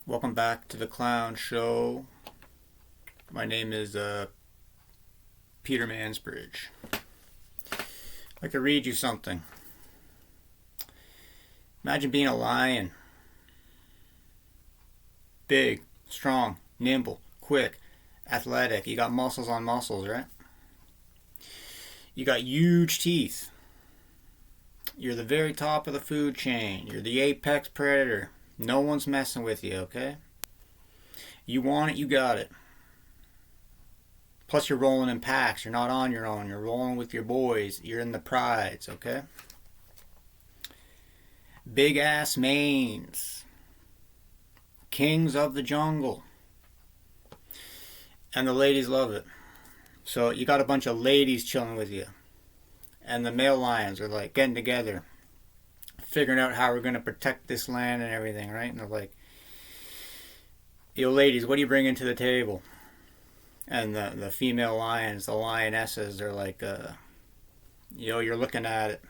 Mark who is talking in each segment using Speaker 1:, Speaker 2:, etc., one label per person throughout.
Speaker 1: Welcome back to the Clown Show. My name is Peter Mansbridge. I'd like to read you something. Imagine being a lion. Big, strong, nimble, quick, athletic. You got muscles on muscles, right? You got huge teeth. You're the very top of the food chain. You're the apex predator. No one's messing with you, okay? You want it, you got it. Plus, you're rolling in packs. You're not on your own. You're rolling with your boys. You're in the prides, okay? Big ass manes. Kings of the jungle. And the ladies love it. So you got a bunch of ladies chilling with you. And the male lions are like getting together, figuring out how we're going to protect this land and everything, right? And they're like, yo, ladies, what do you bring into the table? And the female lions, the lionesses, they're like, yo, you're looking at it.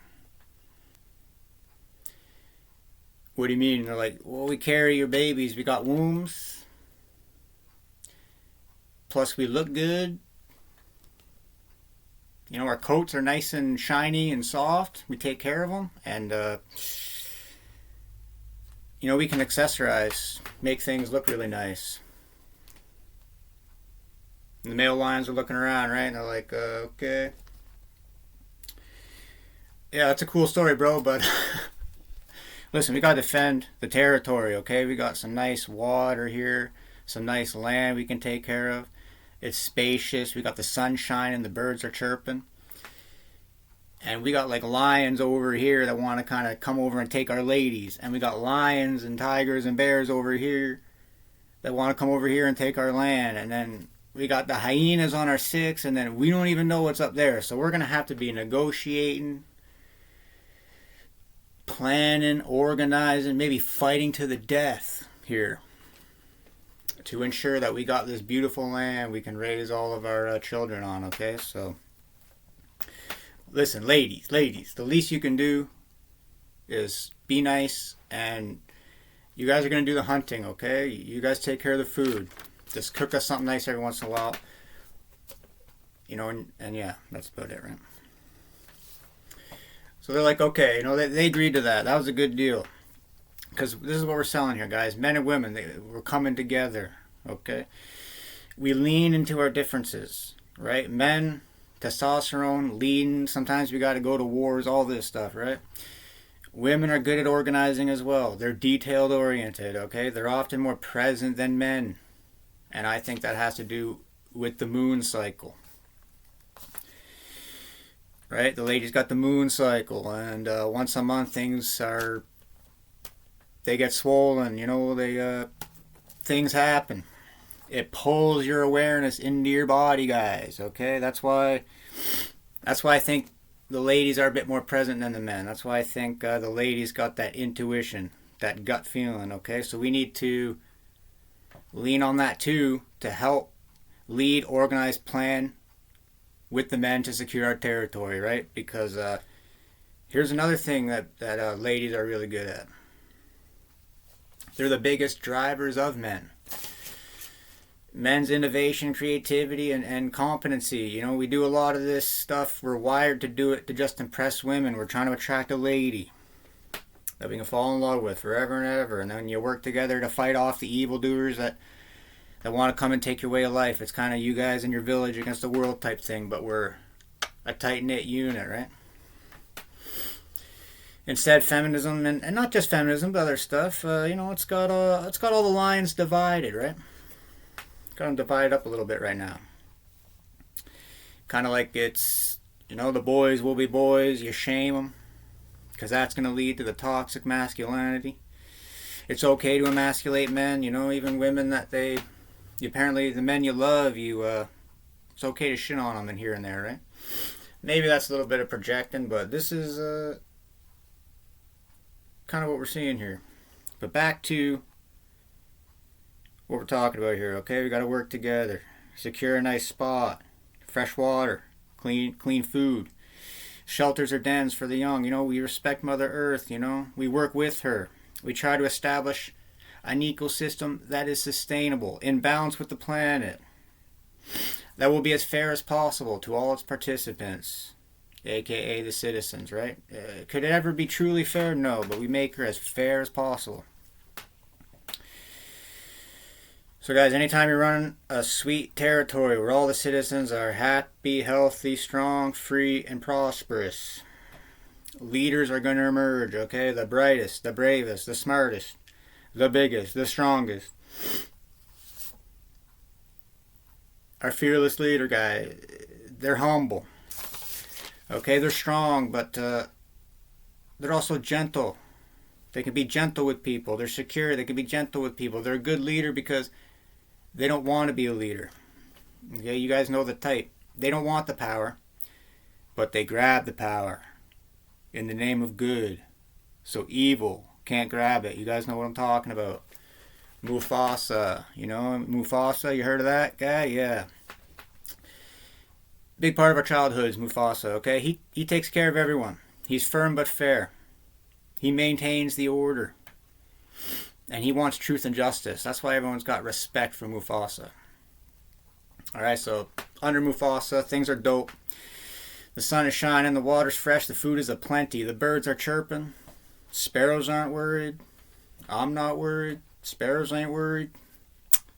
Speaker 1: What do you mean? They're like, well, we carry your babies. We got wombs. Plus, we look good. You know, our coats are nice and shiny and soft. We take care of them. And, you know, we can accessorize, make things look really nice. And the male lions are looking around, right? And they're like, okay. Yeah, that's a cool story, bro, but listen, we gotta defend the territory, okay? We got some nice water here, some nice land we can take care of. It's spacious. We got the sunshine and the birds are chirping. And we got like lions over here that want to kind of come over and take our ladies. And we got lions and tigers and bears over here that want to come over here and take our land. And then we got the hyenas on our six, and then we don't even know what's up there. So we're going to have to be negotiating, planning, organizing, maybe fighting to the death here to ensure that we got this beautiful land we can raise all of our children on, okay? So, listen, ladies, the least you can do is be nice, and you guys are going to do the hunting, okay? You guys take care of the food. Just cook us something nice every once in a while. You know, and yeah, that's about it, right? So they're like, okay, you know, they agreed to that. That was a good deal. Because this is what we're selling here, guys. Men and women, we're coming together, okay? We lean into our differences, right? Men, testosterone, lean. Sometimes we got to go to wars, all this stuff, right? Women are good at organizing as well. They're detailed oriented, okay? They're often more present than men. And I think that has to do with the moon cycle. Right? The ladies got the moon cycle, and once a month they get swollen, you know, things happen. It pulls your awareness into your body, guys, okay? That's why I think the ladies are a bit more present than the men. That's why I think the ladies got that intuition, that gut feeling, okay? So we need to lean on that too to help lead, organize, plan with the men to secure our territory, right? Because here's another thing that ladies are really good at. They're the biggest drivers of men. Men's innovation, creativity, and competency. You know, we do a lot of this stuff. We're wired to do it to just impress women. We're trying to attract a lady that we can fall in love with forever and ever. And then you work together to fight off the evildoers that want to come and take your way of life. It's kind of you guys in your village against the world type thing, but we're a tight-knit unit, right? Instead, feminism, and not just feminism, but other stuff, you know, it's got all the lines divided, right? Got them divided up a little bit right now. Kind of like it's, you know, the boys will be boys, you shame them, because that's going to lead to the toxic masculinity. It's okay to emasculate men, you know, even women that apparently the men you love, it's okay to shit on them and here and there, right? Maybe that's a little bit of projecting, but this is kind of what we're seeing here. But back to what we're talking about here, okay? We got to work together, secure a nice spot, fresh water, clean food, shelters or dens for the young. You know, we respect Mother Earth. You know, we work with her. We try to establish an ecosystem that is sustainable, in balance with the planet, that will be as fair as possible to all its participants, aka the citizens, right? Could it ever be truly fair? No, but we make her as fair as possible. So guys, anytime you run a sweet territory where all the citizens are happy, healthy, strong, free, and prosperous, leaders are going to emerge, okay? The brightest, the bravest, the smartest, the biggest, the strongest. Our fearless leader guy, they're humble. Okay, they're strong, but they're also gentle. They can be gentle with people. They're secure. They can be gentle with people. They're a good leader because they don't want to be a leader. Okay, you guys know the type. They don't want the power, but they grab the power in the name of good. So evil can't grab it. You guys know what I'm talking about. Mufasa. You know Mufasa? You heard of that guy? Yeah. Big part of our childhood is Mufasa, okay? He takes care of everyone. He's firm but fair. He maintains the order. And he wants truth and justice. That's why everyone's got respect for Mufasa. Alright, so under Mufasa, things are dope. The sun is shining, the water's fresh, the food is aplenty, the birds are chirping, sparrows aren't worried, I'm not worried, sparrows ain't worried.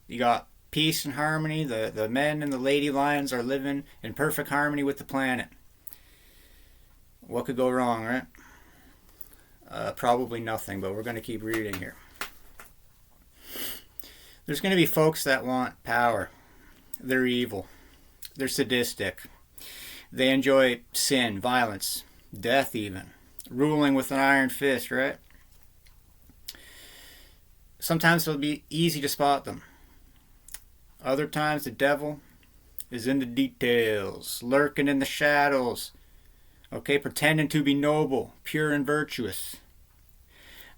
Speaker 1: You got peace and harmony, the men and the lady lions are living in perfect harmony with the planet. What could go wrong, right? Probably nothing, but we're going to keep reading here. There's going to be folks that want power. They're evil. They're sadistic. They enjoy sin, violence, death even. Ruling with an iron fist, right? Sometimes it'll be easy to spot them. Other times the devil is in the details, lurking in the shadows. Okay, pretending to be noble, pure and virtuous.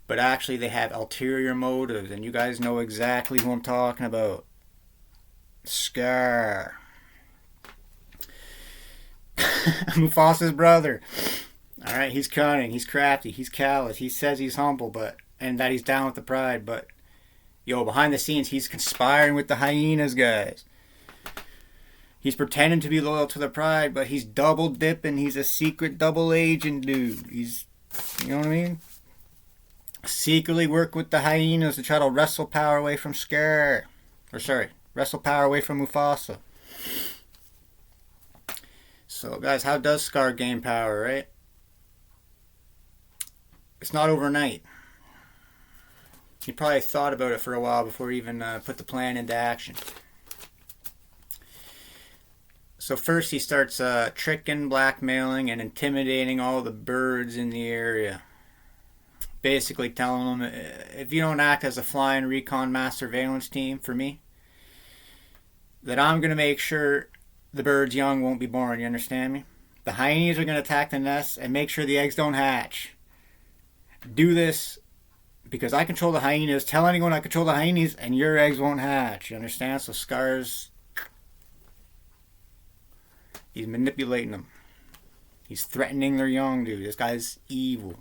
Speaker 1: But actually they have ulterior motives, and you guys know exactly who I'm talking about. Scar. Mufasa's brother. Alright, he's cunning, he's crafty, he's callous, he says he's humble, and that he's down with the pride, but yo, behind the scenes, he's conspiring with the hyenas, guys. He's pretending to be loyal to the pride, but he's double dipping. He's a secret double agent dude. He's, you know what I mean? Secretly work with the hyenas to try to wrestle power away from Scar. Wrestle power away from Mufasa. So, guys, how does Scar gain power, right? It's not overnight. He probably thought about it for a while before he even put the plan into action. So first he starts tricking, blackmailing, and intimidating all the birds in the area. Basically telling them, if you don't act as a flying recon mass surveillance team for me, that I'm going to make sure the birds young won't be born, you understand me? The hyenas are going to attack the nests and make sure the eggs don't hatch. Do this because I control the hyenas. Tell anyone I control the hyenas and your eggs won't hatch, you understand? So Scar's... he's manipulating them. He's threatening their young, dude. This guy's evil.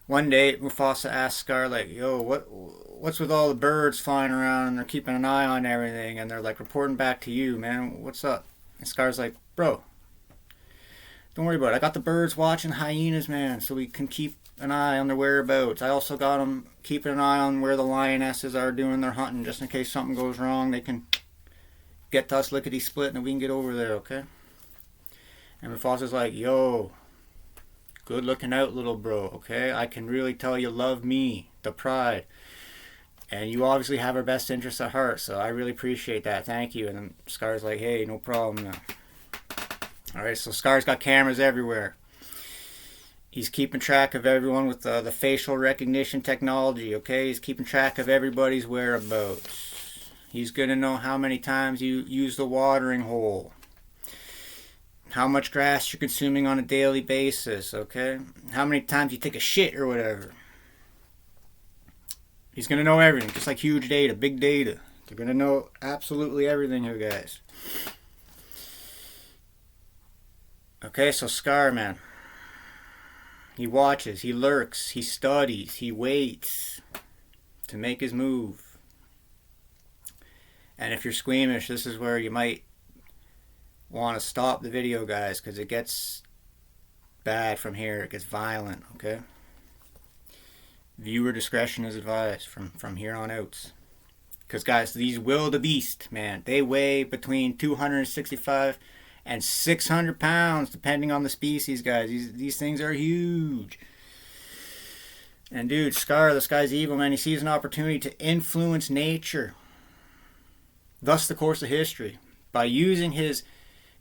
Speaker 1: One day, Mufasa asked Scar, like, yo, what's with all the birds flying around and they're keeping an eye on everything and they're, like, reporting back to you, man? What's up? And Scar's like, bro, don't worry about it. I got the birds watching hyenas, man, so we can keep an eye on their whereabouts. I also got them keeping an eye on where the lionesses are doing their hunting, just in case something goes wrong. They can get to us lickety-split and we can get over there, okay? And Mufasa's like, yo, good looking out, little bro, okay? I can really tell you love me, the pride. And you obviously have our best interests at heart, so I really appreciate that. Thank you. And then Scar's like, hey, no problem. Alright, so Scar's got cameras everywhere. He's keeping track of everyone with the facial recognition technology, okay? He's keeping track of everybody's whereabouts. He's going to know how many times you use the watering hole. How much grass you're consuming on a daily basis, okay? How many times you take a shit or whatever. He's going to know everything, just like huge data, big data. They're going to know absolutely everything here, guys. Okay, so Scar, man. He watches, he lurks, he studies, he waits. to make his move. And if you're squeamish, this is where you might want to stop the video, guys, because it gets bad from here. It gets violent, okay? Viewer discretion is advised from here on out. Because, guys, these wildebeest, man, they weigh between 265 and 600 pounds, depending on the species, guys. These things are huge. And, dude, Scar, this guy's evil, man. He sees an opportunity to influence nature. Thus, the course of history. By using his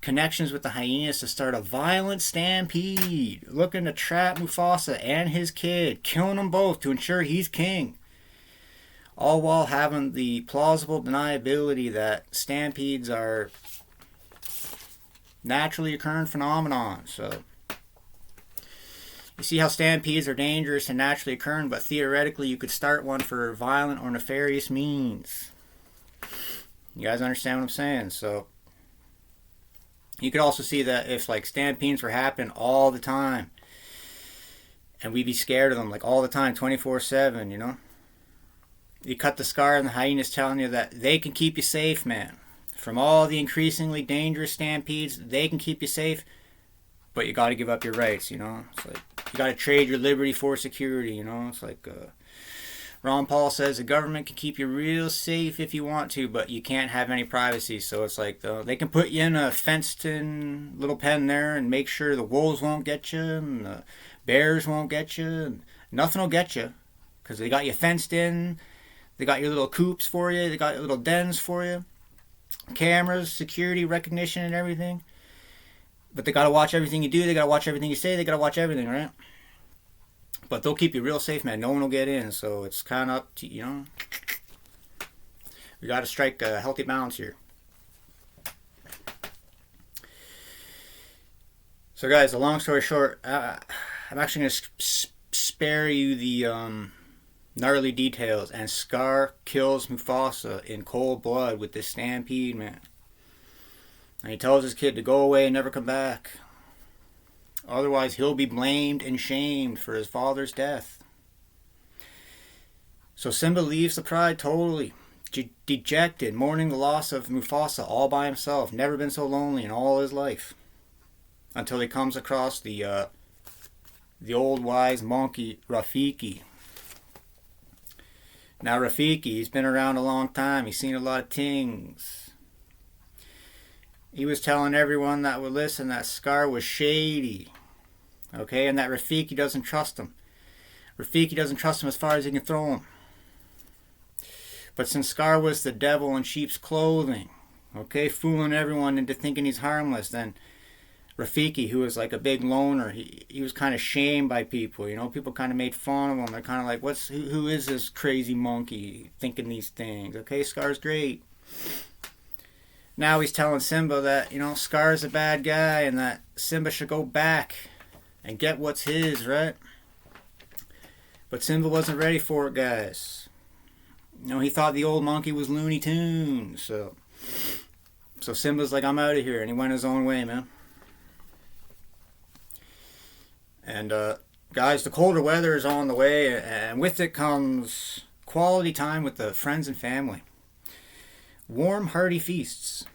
Speaker 1: connections with the hyenas to start a violent stampede, looking to trap Mufasa and his kid, killing them both to ensure he's king. All while having the plausible deniability that stampedes are naturally occurring phenomenon. So, you see how stampedes are dangerous and naturally occurring, but theoretically you could start one for violent or nefarious means. You guys understand what I'm saying? So, you could also see that if like stampedes were happening all the time, and we'd be scared of them like all the time, 24/7, you know? You cut the Scar and the hyenas telling you that they can keep you safe, man. From all the increasingly dangerous stampedes, they can keep you safe, but you got to give up your rights, you know? It's like, you got to trade your liberty for security, you know? It's like, Ron Paul says the government can keep you real safe if you want to, but you can't have any privacy. So it's like, they can put you in a fenced-in little pen there and make sure the wolves won't get you, and the bears won't get you, and nothing will get you, because they got you fenced in. They got your little coops for you. They got your little dens for you. Cameras, security, recognition, and everything. But they got to watch everything you do. They got to watch everything you say. They got to watch everything, right? But they'll keep you real safe, man. No one will get in. So it's kind of up to, you know. We got to strike a healthy balance here. So, guys, a long story short, I'm actually going to spare you the gnarly details, and Scar kills Mufasa in cold blood with this stampede, man. And he tells his kid to go away and never come back. Otherwise, he'll be blamed and shamed for his father's death. So Simba leaves the pride totally, dejected, mourning the loss of Mufasa all by himself. Never been so lonely in all his life. Until he comes across the old wise monkey, Rafiki. Now Rafiki, he's been around a long time. He's seen a lot of things. He was telling everyone that would listen that Scar was shady. Okay, and that Rafiki doesn't trust him. Rafiki doesn't trust him as far as he can throw him. But since Scar was the devil in sheep's clothing, okay, fooling everyone into thinking he's harmless, then Rafiki, who was like a big loner, he was kind of shamed by people, you know. People kind of made fun of him. They're kind of like, who is this crazy monkey thinking these things? Okay, Scar's great. Now he's telling Simba that, you know, Scar's a bad guy and that Simba should go back and get what's his, right? But Simba wasn't ready for it, guys. You know, he thought the old monkey was Looney Tunes. So Simba's like, I'm out of here. And he went his own way, man. And, guys, the colder weather is on the way, and with it comes quality time with the friends and family. Warm, hearty feasts,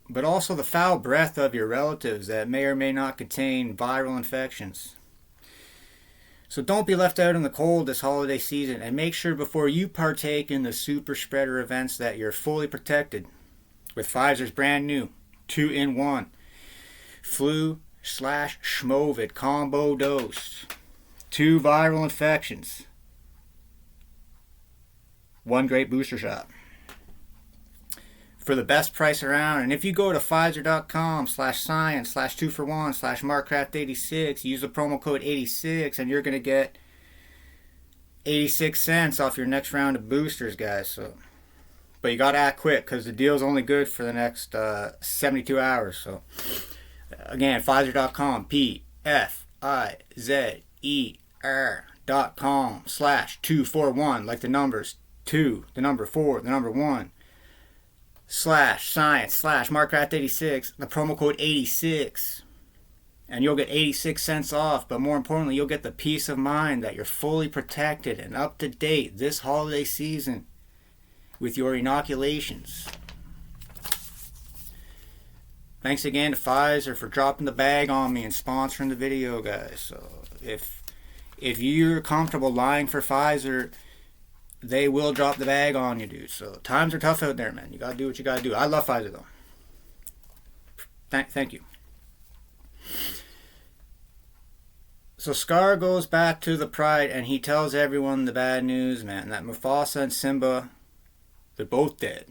Speaker 1: but also the foul breath of your relatives that may or may not contain viral infections. So don't be left out in the cold this holiday season, and make sure before you partake in the super spreader events that you're fully protected with Pfizer's brand new 2-in-1 flu/Schmovid combo dose. 2 viral infections. 1 great booster shot. For the best price around. And if you go to Pfizer.com/science/2for1/Markcraft86, use the promo code 86, and you're going to get 86 cents off your next round of boosters, guys. So, but you got to act quick because the deal's only good for the next 72 hours. So, again, Pfizer.com, PFIZER.com/241, like the numbers 2, the number 4, the number 1. /science/Markcraft86, the promo code 86. and you'll get 86 cents off. But more importantly, you'll get the peace of mind that you're fully protected and up to date this holiday season with your inoculations. Thanks again to Pfizer for dropping the bag on me and sponsoring the video, guys. So if you're comfortable lying for Pfizer, they will drop the bag on you, dude. So times are tough out there, man. You gotta do what you gotta do. I love Pfizer though. Thank you. So Scar goes back to the Pride and he tells everyone the bad news, man, that Mufasa and Simba, they're both dead,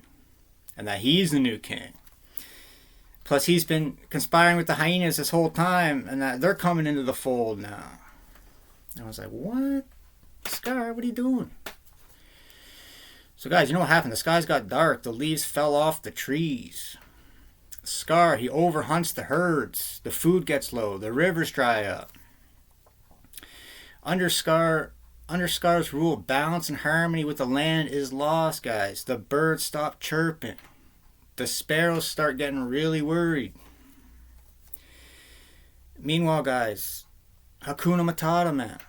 Speaker 1: and that he's the new king. Plus, he's been conspiring with the hyenas this whole time, and that they're coming into the fold now. And I was like, what? Scar, what are you doing? So, guys, you know what happened? The skies got dark. The leaves fell off the trees. Scar, he overhunts the herds. The food gets low. The rivers dry up. Under Scar's rule, balance and harmony with the land is lost, guys. The birds stop chirping. The sparrows start getting really worried. Meanwhile, guys, Hakuna Matata, man.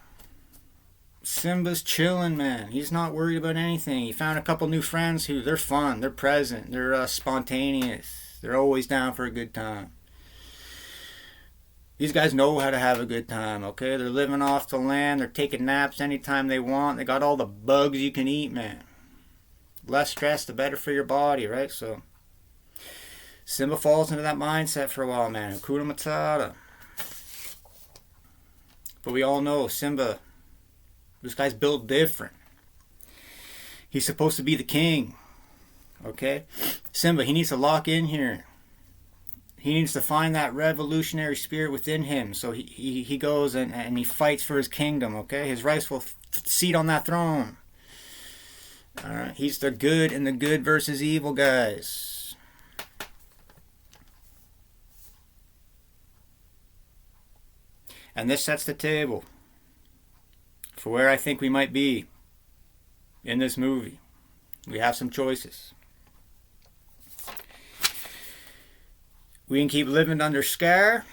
Speaker 1: Simba's chilling, man. He's not worried about anything. He found a couple new friends who, they're fun, they're present, they're spontaneous. They're always down for a good time. These guys know how to have a good time, okay? They're living off the land. They're taking naps anytime they want. They got all the bugs you can eat, man. Less stress, the better for your body, right? So Simba falls into that mindset for a while, man. Hakuna Matata. But we all know Simba, this guy's built different. He's supposed to be the king, okay? Simba, he needs to lock in here. He needs to find that revolutionary spirit within him. So he goes and he fights for his kingdom, okay? His rightful seat on that throne. All right, he's the good and the good versus evil, guys. And this sets the table for where I think we might be in this movie. We have some choices. We can keep living under Scar,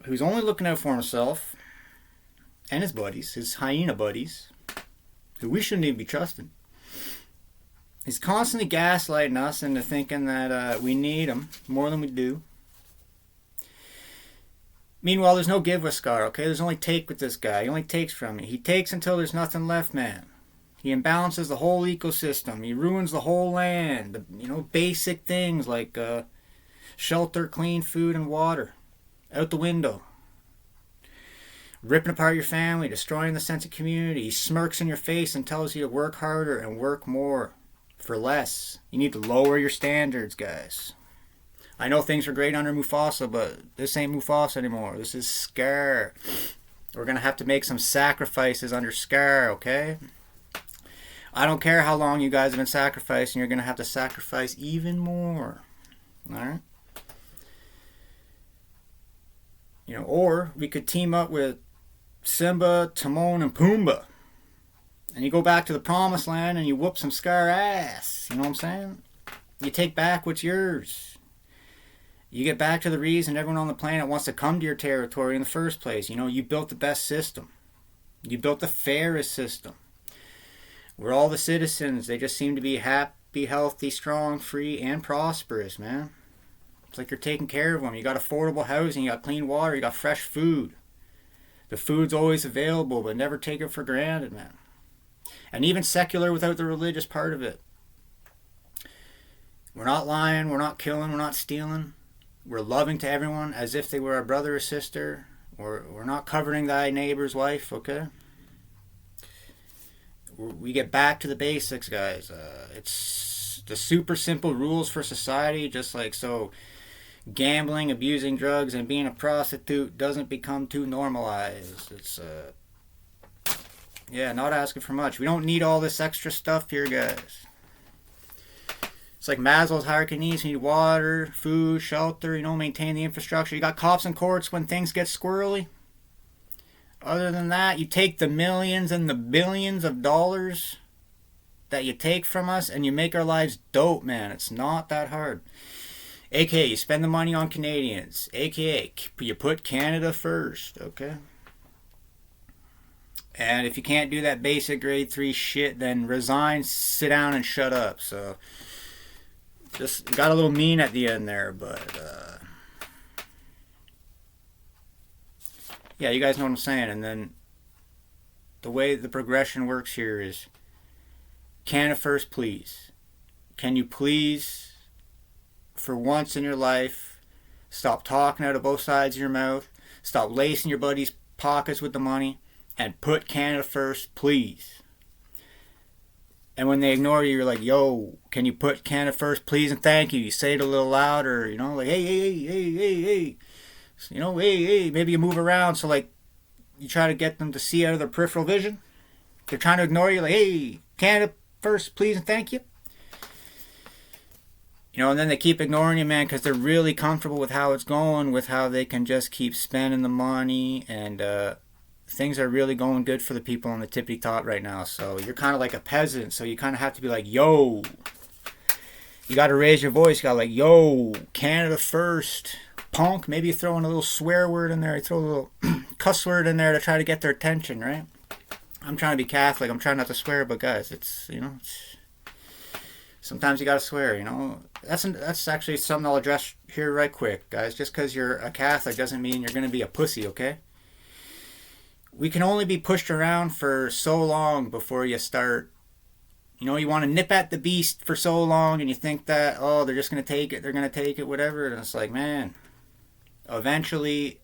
Speaker 1: who's only looking out for himself and his buddies, his hyena buddies, who we shouldn't even be trusting. He's constantly gaslighting us into thinking that we need him more than we do. Meanwhile, there's no give with Scar, okay? There's only take with this guy. He only takes from you. He takes until there's nothing left, man. He imbalances the whole ecosystem. He ruins the whole land. Basic things like shelter, clean food, and water. Out the window. Ripping apart your family, destroying the sense of community. He smirks in your face and tells you to work harder and work more for less. You need to lower your standards, guys. I know things were great under Mufasa, but this ain't Mufasa anymore. This is Scar. We're going to have to make some sacrifices under Scar, okay? I don't care how long you guys have been sacrificing. You're going to have to sacrifice even more. Alright? Or we could team up with Simba, Timon, and Pumbaa. And you go back to the promised land and you whoop some Scar ass. You know what I'm saying? You take back what's yours. You get back to the reason everyone on the planet wants to come to your territory in the first place. You built the best system. You built the fairest system. Where all the citizens, they just seem to be happy, healthy, strong, free, and prosperous, man. It's like you're taking care of them. You got affordable housing, you got clean water, you got fresh food. The food's always available, but never take it for granted, man. And even secular without the religious part of it. We're not lying, we're not killing, we're not stealing. We're loving to everyone as if they were our brother or sister. We're not covering thy neighbor's wife, okay? We get back to the basics, guys. It's the super simple rules for society, just like so gambling, abusing drugs, and being a prostitute doesn't become too normalized. It's not asking for much. We don't need all this extra stuff here, guys. It's like Maslow's hierarchy needs. You need water, food, shelter, maintain the infrastructure. You got cops and courts when things get squirrely. Other than that, you take the millions and the billions of dollars that you take from us and you make our lives dope, man. It's not that hard. AKA, you spend the money on Canadians. AKA, you put Canada first, okay? And if you can't do that basic grade 3 shit, then resign, sit down, and shut up. So, just got a little mean at the end there, but, yeah, you guys know what I'm saying. And then the way the progression works here is Canada first, please. Can you please, for once in your life, stop talking out of both sides of your mouth, stop lacing your buddies' pockets with the money, and put Canada first, please. And when they ignore you, you're like, yo, can you put Canada first, please, and thank you. You say it a little louder, you know, like, hey, hey, hey, hey, hey. You know, hey, hey, maybe you move around so, like, you try to get them to see out of their peripheral vision. They're trying to ignore you, like, hey, Canada first, please, and thank you. You know, and then they keep ignoring you, man, because they're really comfortable with how it's going, with how they can just keep spending the money, and things are really going good for the people on the tippity top right now. So you're kind of like a peasant, so you kind of have to be like, yo, you got to raise your voice. You got to like, yo, Canada first, punk. Maybe you throw in a little swear word in there. You throw a little cuss word in there to try to get their attention, right? I'm trying to be Catholic. I'm trying not to swear, but guys, it's, you know, sometimes you got to swear, you know. That's actually something I'll address here right quick, guys. Just because you're a Catholic doesn't mean you're going to be a pussy, okay? We can only be pushed around for so long before you start, you know, you want to nip at the beast for so long and you think that, oh, they're just going to take it, they're going to take it, whatever. And it's like, man, eventually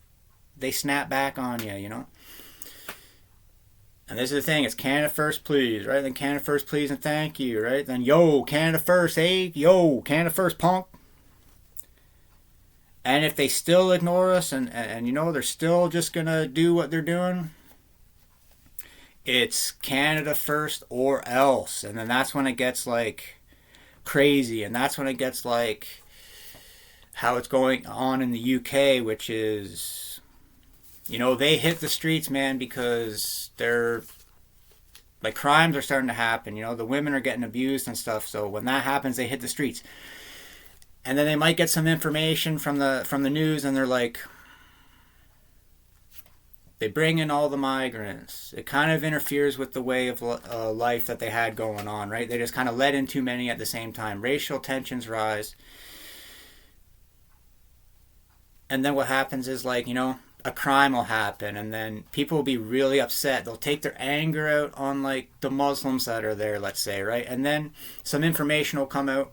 Speaker 1: they snap back on you, you know. And this is the thing, it's Canada first, please, right? Then Canada first, please, and thank you, right? Then, yo, Canada first, hey, yo, Canada first, punk. And if they still ignore us and you know, they're still just going to do what they're doing, it's Canada first or else. And then that's when it gets, like, crazy. And that's when it gets, like, how it's going on in the UK, which is, you know, they hit the streets, man, because they're, like, crimes are starting to happen. You know, the women are getting abused and stuff. So when that happens, they hit the streets. And then they might get some information from the news, and they're like, they bring in all the migrants. It kind of interferes with the way of life that they had going on, right? They just kind of let in too many at the same time. Racial tensions rise. And then what happens is, like, you know, a crime will happen, and then people will be really upset. They'll take their anger out on, like, the Muslims that are there, let's say, right? And then some information will come out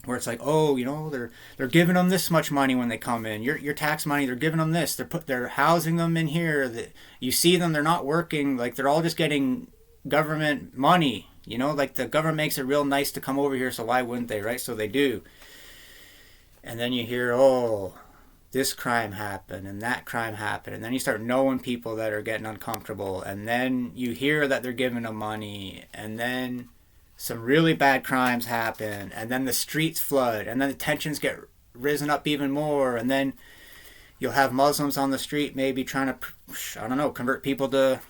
Speaker 1: where it's like, oh, you know, they're giving them this much money when they come in. Your tax money, they're giving them this. They're housing them in here. You see them, they're not working. Like, they're all just getting government money. You know, like, the government makes it real nice to come over here, so why wouldn't they, right? So they do. And then you hear, oh, this crime happened and that crime happened, and then you start knowing people that are getting uncomfortable, and then you hear that they're giving them money, and then some really bad crimes happen, and then the streets flood, and then the tensions get risen up even more, and then you'll have Muslims on the street maybe trying to, I don't know, convert people to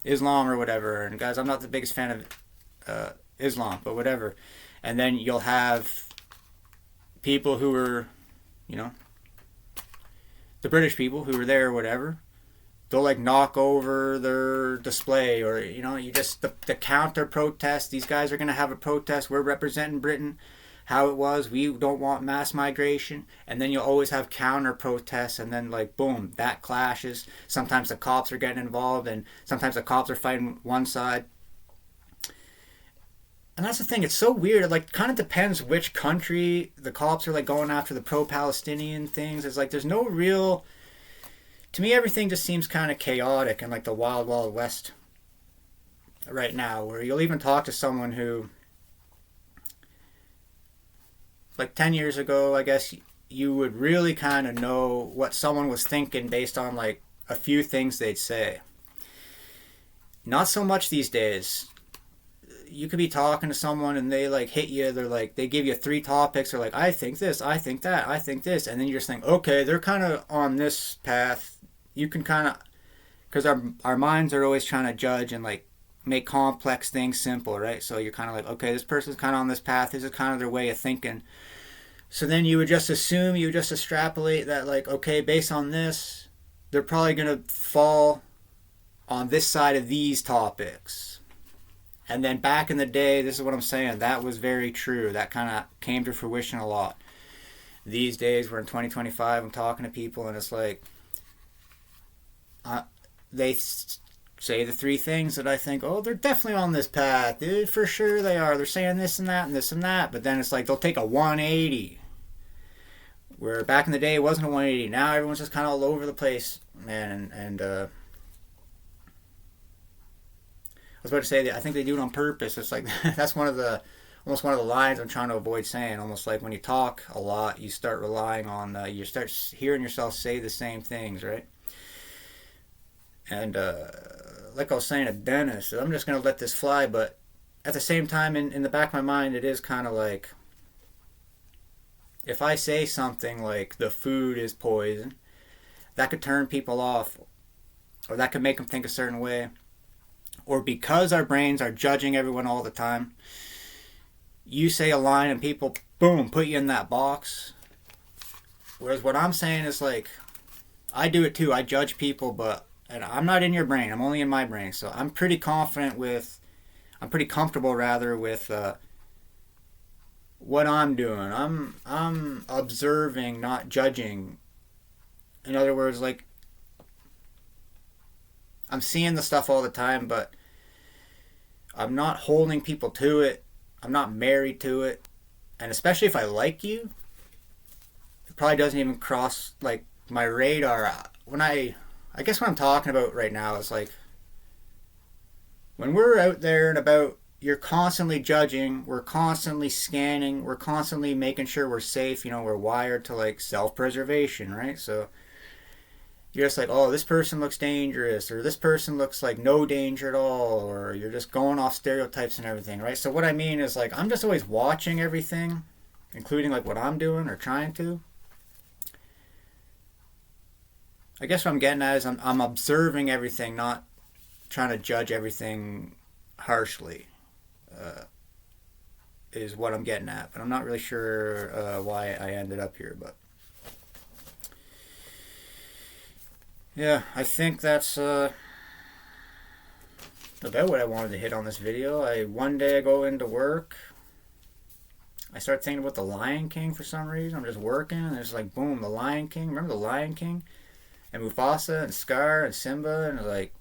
Speaker 1: Islam or whatever. And guys, I'm not the biggest fan of Islam, but whatever. And then you'll have people who are, you know, the British people who were there or whatever, they'll, like, knock over their display, or, you know, you just, the counter protest. These guys are going to have a protest. We're representing Britain, how it was. We don't want mass migration. And then you'll always have counter protests, and then, like, boom, that clashes. Sometimes the cops are getting involved, and sometimes the cops are fighting one side. And that's the thing, it's so weird. It, like, kind of depends which country the cops are, like, going after the pro-Palestinian things. It's like there's no real, to me, everything just seems kind of chaotic and like the wild, wild west right now, where you'll even talk to someone who, like, 10 years ago, I guess, you would really kind of know what someone was thinking based on, like, a few things they'd say. Not so much these days. You could be talking to someone and they, like, hit you. They're like, they give you 3 topics. They're like, I think this, I think that, I think this. And then you just think, okay, they're kind of on this path. You can kind of, because our minds are always trying to judge and, like, make complex things simple, right? So you're kind of like, okay, this person's kind of on this path. This is kind of their way of thinking. So then you would just assume, you would just extrapolate that, like, okay, based on this, they're probably going to fall on this side of these topics. And then back in the day, this is what I'm saying, that was very true. That kind of came to fruition a lot. These days, we're in 2025, I'm talking to people, and it's like, they say the three things that I think, oh, they're definitely on this path, dude, for sure they are. They're saying this and that and this and that. But then it's like they'll take a 180. Where back in the day, it wasn't a 180. Now everyone's just kind of all over the place, man. And I was about to say that I think they do it on purpose. It's like that's almost one of the lines I'm trying to avoid saying. Almost like when you talk a lot, you start relying on, you start hearing yourself say the same things, right? And like I was saying to Dennis, I'm just going to let this fly, but at the same time, in the back of my mind, it is kind of like, if I say something like the food is poison, that could turn people off, or that could make them think a certain way. Or because our brains are judging everyone all the time, you say a line and people, boom, put you in that box. Whereas what I'm saying is like, I do it too. I judge people, but and I'm not in your brain. I'm only in my brain. So I'm pretty comfortable rather with what I'm doing. I'm observing, not judging. In other words, like, I'm seeing the stuff all the time, but I'm not holding people to it. I'm not married to it. And especially if I like you, it probably doesn't even cross like my radar. I guess what I'm talking about right now is like, when we're out there and about, you're constantly judging, we're constantly scanning, we're constantly making sure we're safe. We're wired to like self-preservation, right? So you're just like, oh, this person looks dangerous, or this person looks like no danger at all, or you're just going off stereotypes and everything, right? So what I mean is like, I'm just always watching everything, including like what I'm doing or trying to. I guess what I'm getting at is I'm observing everything, not trying to judge everything harshly. Is what I'm getting at, but I'm not really sure why I ended up here. But yeah, I think that's about what I wanted to hit on this video. One day I go into work, I start thinking about the Lion King for some reason. I'm just working, and it's like, boom, the Lion King. Remember the Lion King? And Mufasa and Scar and Simba, and like,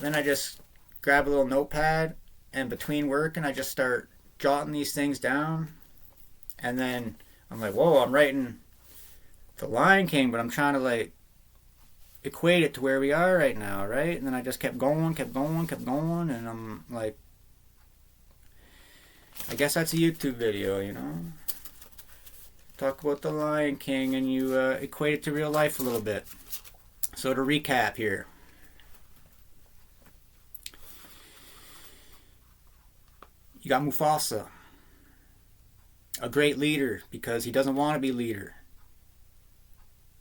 Speaker 1: then I just grab a little notepad, and between work and I just start jotting these things down, and then I'm like, whoa, I'm writing the Lion King, but I'm trying to like equate it to where we are right now, right? And then I just kept going, and I'm like, I guess that's a YouTube video. Talk about the Lion King, and you equate it to real life a little bit. So to recap here, you got Mufasa, a great leader because he doesn't want to be leader.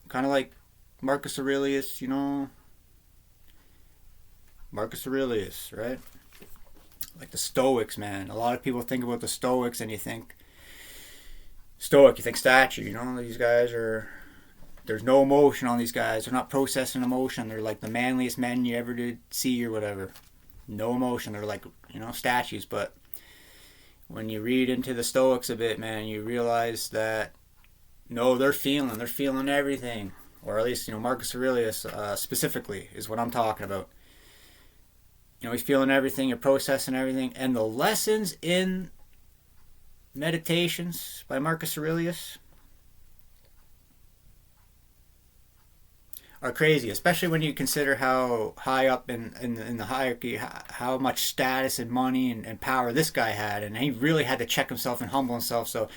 Speaker 1: Kind of like Marcus Aurelius, Marcus Aurelius, right? Like the Stoics, man. A lot of people think about the Stoics and you think Stoic, you think statue, these guys there's no emotion on these guys. They're not processing emotion. They're like the manliest men you ever did see or whatever. No emotion. They're like, statues. But when you read into the Stoics a bit, man, you realize that, no, they're feeling everything. Or at least, Marcus Aurelius specifically is what I'm talking about. He's feeling everything, you're processing everything. And the lessons in Meditations by Marcus Aurelius are crazy, especially when you consider how high up in the hierarchy, how much status and money and power this guy had. And he really had to check himself and humble himself. So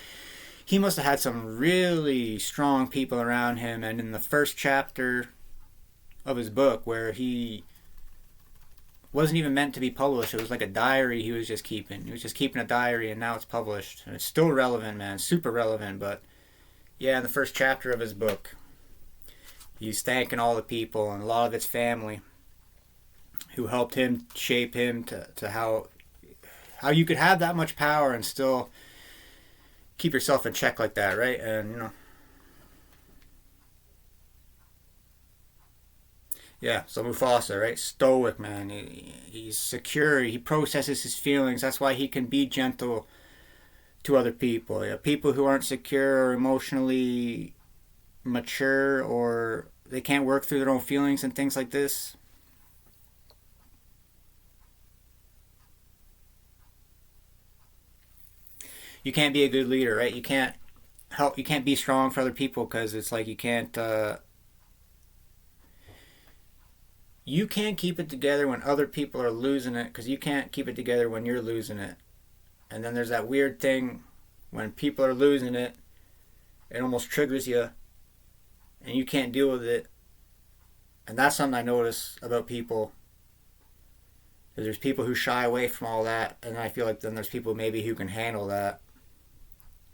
Speaker 1: he must have had some really strong people around him. And in the first chapter of his book, where he wasn't even meant to be published, it was like a diary he was just keeping. He was just keeping a diary, and now it's published. And it's still relevant, man, super relevant. But yeah, in the first chapter of his book, he's thanking all the people and a lot of his family who helped him shape him to how you could have that much power and still keep yourself in check like that, right? And yeah. So Mufasa, right? Stoic, man. He's secure. He processes his feelings. That's why he can be gentle to other people. Yeah, people who aren't secure or emotionally mature, or they can't work through their own feelings and things like this. You can't be a good leader, right? You can't help. You can't be strong for other people because it's like you can't. You can't keep it together when other people are losing it because you can't keep it together when you're losing it. And then there's that weird thing when people are losing it, it almost triggers you, and you can't deal with it. And that's something I notice about people. There's people who shy away from all that, and I feel like then there's people maybe who can handle that.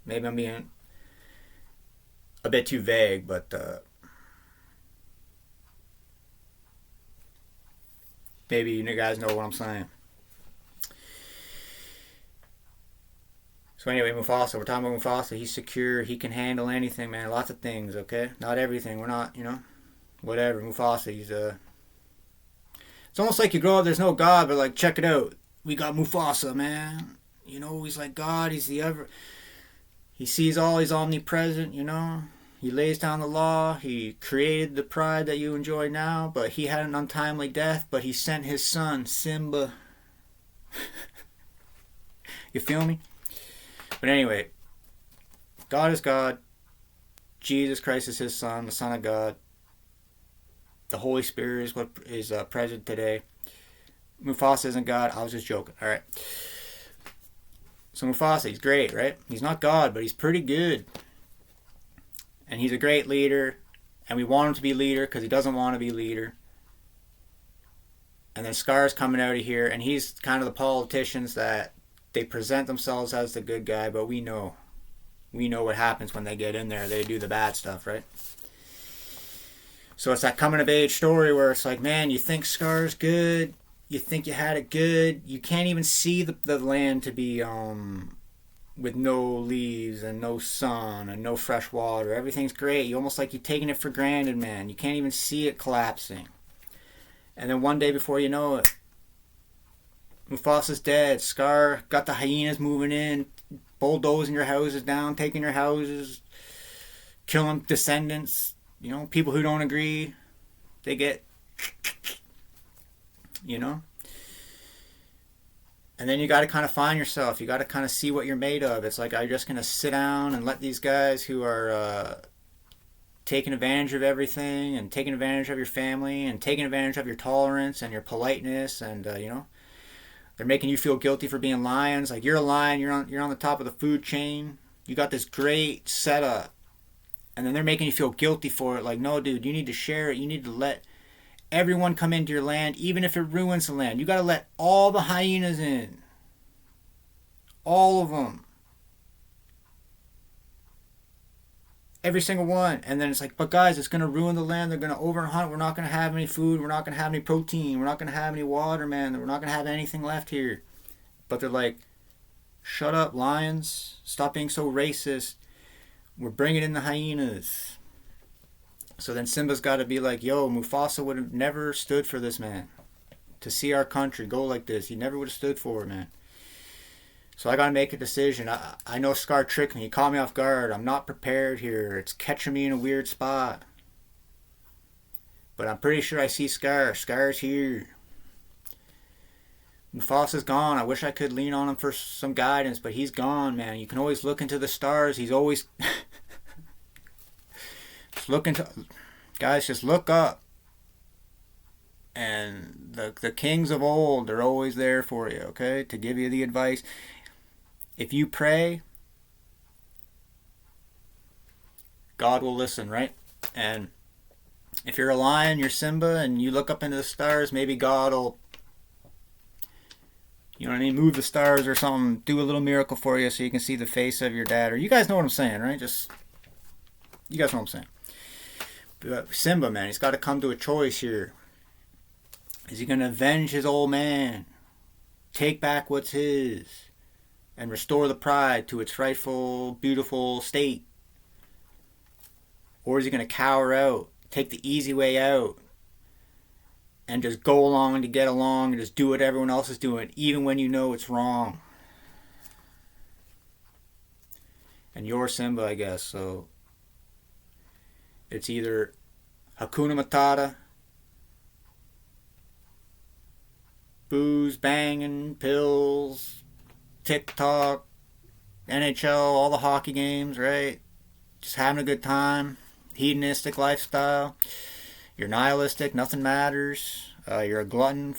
Speaker 1: Maybe I'm being a bit too vague, but maybe you guys know what I'm saying. So anyway, Mufasa, we're talking about Mufasa. He's secure. He can handle anything, man. Lots of things, okay? Not everything. We're not, whatever. Mufasa, he's It's almost like you grow up, there's no God, but like, check it out. We got Mufasa, man. He's like God. He's the ever... He sees all. He's omnipresent, He lays down the law. He created the pride that you enjoy now, but he had an untimely death, but he sent his son, Simba. You feel me? But anyway, God is God. Jesus Christ is his son, the Son of God. The Holy Spirit is what is present today. Mufasa isn't God. I was just joking. All right. So Mufasa, he's great, right? He's not God, but he's pretty good. And he's a great leader. And we want him to be leader because he doesn't want to be leader. And then Scar's coming out of here, and he's kind of the politicians that they present themselves as the good guy, but we know what happens when they get in there. They do the bad stuff, right? So it's that coming of age story where it's like, man, you think Scar's good, you think you had it good, you can't even see the land to be with no leaves and no sun and no fresh water. Everything's great. You almost like you're taking it for granted, man. You can't even see it collapsing. And then one day before you know it, Mufasa's dead. Scar got the hyenas moving in, bulldozing your houses down, taking your houses, killing descendants. People who don't agree, they get, And then you got to kind of find yourself. You got to kind of see what you're made of. It's like, are you just going to sit down and let these guys who are taking advantage of everything and taking advantage of your family and taking advantage of your tolerance and your politeness and, they're making you feel guilty for being lions. Like, you're a lion, you're on the top of the food chain. You got this great setup. And then they're making you feel guilty for it. Like, no, dude, you need to share it. You need to let everyone come into your land, even if it ruins the land. You got to let all the hyenas in. All of them. Every single one. And then it's like, but guys, it's going to ruin the land. They're going to overhunt. We're not going to have any food. We're not going to have any protein. We're not going to have any water, man. We're not going to have anything left here. But they're like, shut up, lions. Stop being so racist. We're bringing in the hyenas. So then Simba's got to be like, yo, Mufasa would have never stood for this, man. To see our country go like this, he never would have stood for it, man. So I got to make a decision. I know Scar tricked me. He caught me off guard. I'm not prepared here. It's catching me in a weird spot. But I'm pretty sure I see Scar. Scar's here. Mufasa's gone. I wish I could lean on him for some guidance, but he's gone, man. You can always look into the stars. He's always... just look into... Guys, just look up. And the kings of old, they're always there for you, okay? To give you the advice. If you pray, God will listen, right? And if you're a lion, you're Simba, and you look up into the stars, maybe God will... You know what I mean? Move the stars or something. Do a little miracle for you so you can see the face of your dad. Or you guys know what I'm saying, right? You guys know what I'm saying. But Simba, man, he's got to come to a choice here. Is he going to avenge his old man? Take back what's his? and restore the pride to its rightful, beautiful state? Or is he going to cower out, take the easy way out, and just go along to get along and just do what everyone else is doing, even when you know it's wrong? And you're Simba, I guess, so it's either Hakuna Matata, booze, banging, pills, TikTok, NHL, all the hockey games, right? Just having a good time, hedonistic lifestyle. You're nihilistic, nothing matters. You're a glutton.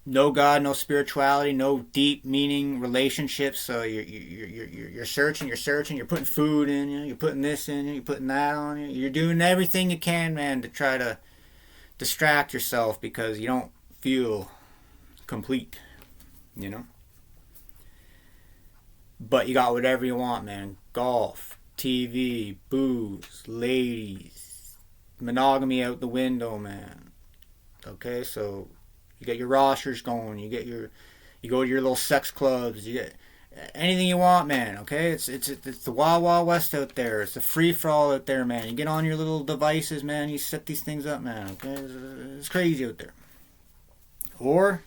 Speaker 1: No God, no spirituality, no deep meaning relationships. So you're searching, you're putting food in you, you're putting this in you, you're putting that on you. You're doing everything you can, man, to try to distract yourself because you don't feel complete, you know? But you got whatever you want, man. Golf, TV, booze, ladies, monogamy out the window, man. Okay, so you get your rosters going. You go to your little sex clubs. You get anything you want, man. Okay, it's the wild wild west out there. It's the free for all out there, man. You get on your little devices, man. You set these things up, man. Okay, it's crazy out there. Or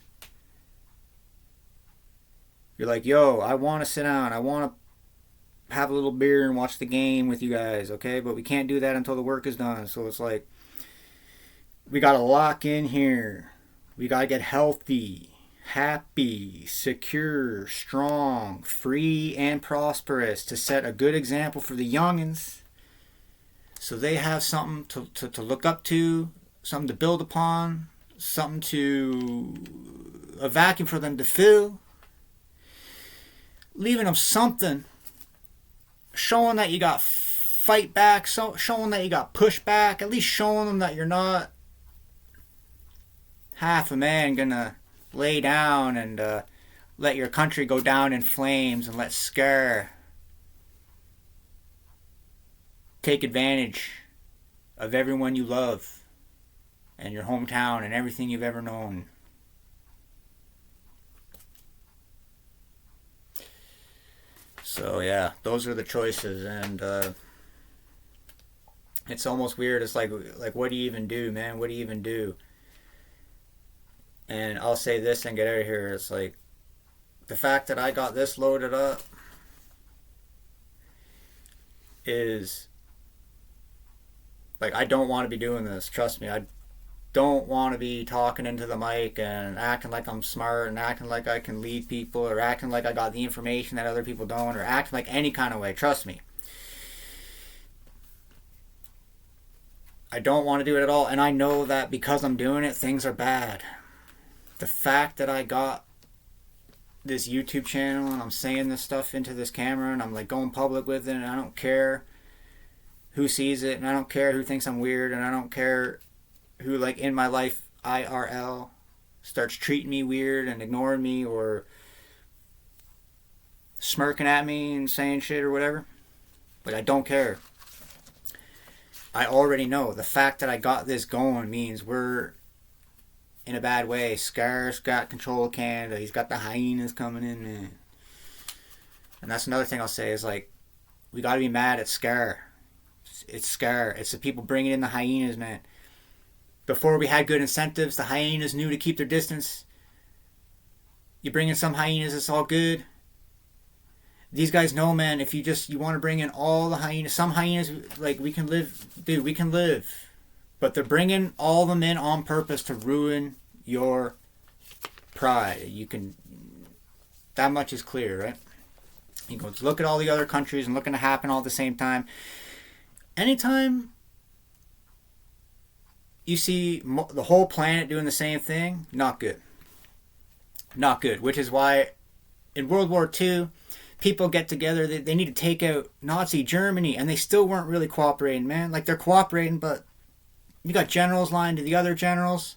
Speaker 1: you're like, yo, I want to sit down. I want to have a little beer and watch the game with you guys, okay? But we can't do that until the work is done. So it's like, we got to lock in here. We got to get healthy, happy, secure, strong, free, and prosperous to set a good example for the youngins so they have something to look up to, something to build upon, something a vacuum for them to fill. Leaving them something, showing that you got fight back, showing that you got push back, at least showing them that you're not half a man gonna lay down and let your country go down in flames and let Scar take advantage of everyone you love and your hometown and everything you've ever known. So yeah, those are the choices, and it's almost weird. It's like what do you even do, man? What do you even do? And I'll say this and get out of here. It's like the fact that I got this loaded up is like I don't want to be doing this. Trust me, I don't want to be talking into the mic and acting like I'm smart and acting like I can lead people or acting like I got the information that other people don't or acting like any kind of way. Trust me. I don't want to do it at all, and I know that because I'm doing it, things are bad. The fact that I got this YouTube channel and I'm saying this stuff into this camera and I'm like going public with it and I don't care who sees it and I don't care who thinks I'm weird and I don't care who, like, in my life IRL starts treating me weird and ignoring me or smirking at me and saying shit or whatever. Like, I don't care. I already know the fact that I got this going means we're in a bad way. Scar's got control of Canada. He's got the hyenas coming in, man. And that's another thing I'll say is, like, we gotta be mad at Scar. It's Scar. It's the people bringing in the hyenas, man. Before we had good incentives, the hyenas knew to keep their distance. You bring in some hyenas, it's all good. These guys know, man, if you want to bring in all the hyenas, some hyenas, like, we can live, dude, we can live. But they're bringing all of them in on purpose to ruin your pride. That much is clear, right? You go look at all the other countries and looking to happen all at the same time. Anytime you see the whole planet doing the same thing, not good. Not good. Which is why in World War II, people get together, they need to take out Nazi Germany, and they still weren't really cooperating, man. Like, they're cooperating, but you got generals lying to the other generals.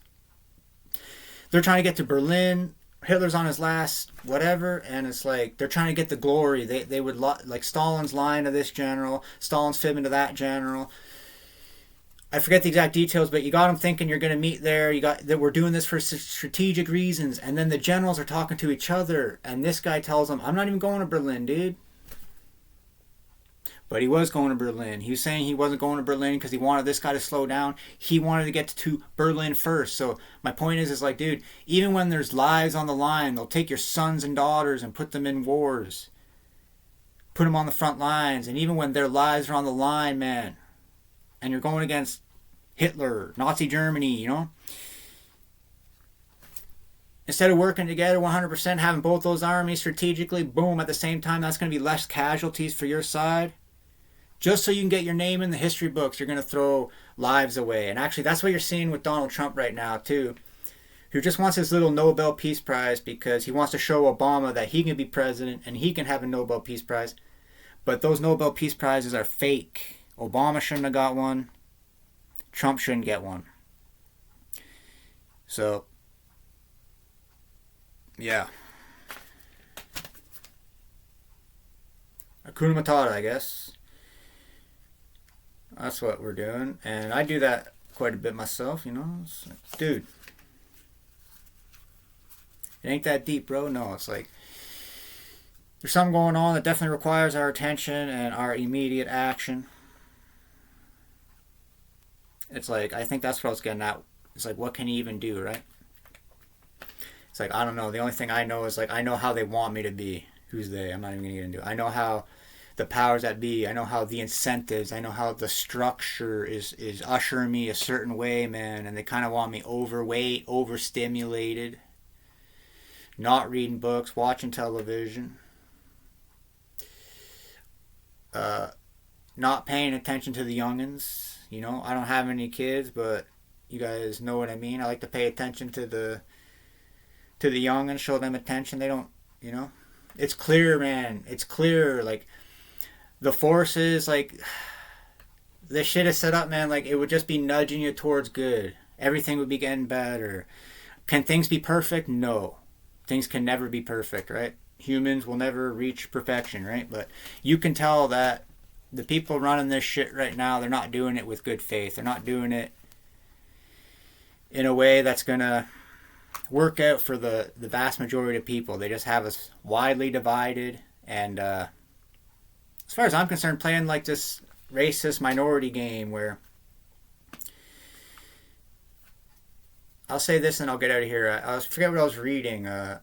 Speaker 1: They're trying to get to Berlin. Hitler's on his last whatever, and it's like they're trying to get the glory. They would like Stalin's lying to this general, Stalin's fibbing to that general. I forget the exact details, but you got them thinking you're going to meet there. You got that we're doing this for strategic reasons, and then the generals are talking to each other, and this guy tells them, "I'm not even going to Berlin, dude." But he was going to Berlin. He was saying he wasn't going to Berlin because he wanted this guy to slow down. He wanted to get to Berlin first. So my point is like, dude, even when there's lives on the line, they'll take your sons and daughters and put them in wars, put them on the front lines, and even when their lives are on the line, man, and you're going against Hitler, Nazi Germany, instead of working together 100%, having both those armies strategically, boom, at the same time, that's going to be less casualties for your side. Just so you can get your name in the history books, you're going to throw lives away. And actually, that's what you're seeing with Donald Trump right now, too, who just wants his little Nobel Peace Prize because he wants to show Obama that he can be president and he can have a Nobel Peace Prize. But those Nobel Peace Prizes are fake. Obama shouldn't have got one. Trump shouldn't get one. So, yeah. Hakuna Matata, I guess. That's what we're doing. And I do that quite a bit myself, It's like, dude, it ain't that deep, bro. No, it's like there's something going on that definitely requires our attention and our immediate action. It's like, I think that's what I was getting at. It's like, what can he even do, right? It's like, I don't know. The only thing I know is like, I know how they want me to be. Who's they? I'm not even going to get into it. I know how the powers that be, I know how the incentives, I know how the structure is ushering me a certain way, man, and they kind of want me overweight, overstimulated, not reading books, watching television, not paying attention to the youngins. I don't have any kids, but you guys know what I mean. I like to pay attention to the youngins, show them attention. They don't, it's clear, man. It's clear, like, the forces, like, this shit is set up, man, like, it would just be nudging you towards good. Everything would be getting better. Can things be perfect? No. Things can never be perfect, right? Humans will never reach perfection, right? But you can tell that the people running this shit right now, they're not doing it with good faith. They're not doing it in a way that's going to work out for the vast majority of people. They just have us widely divided, and as far as I'm concerned, playing like this racist minority game where I'll say this and I'll get out of here. I forget what I was reading. It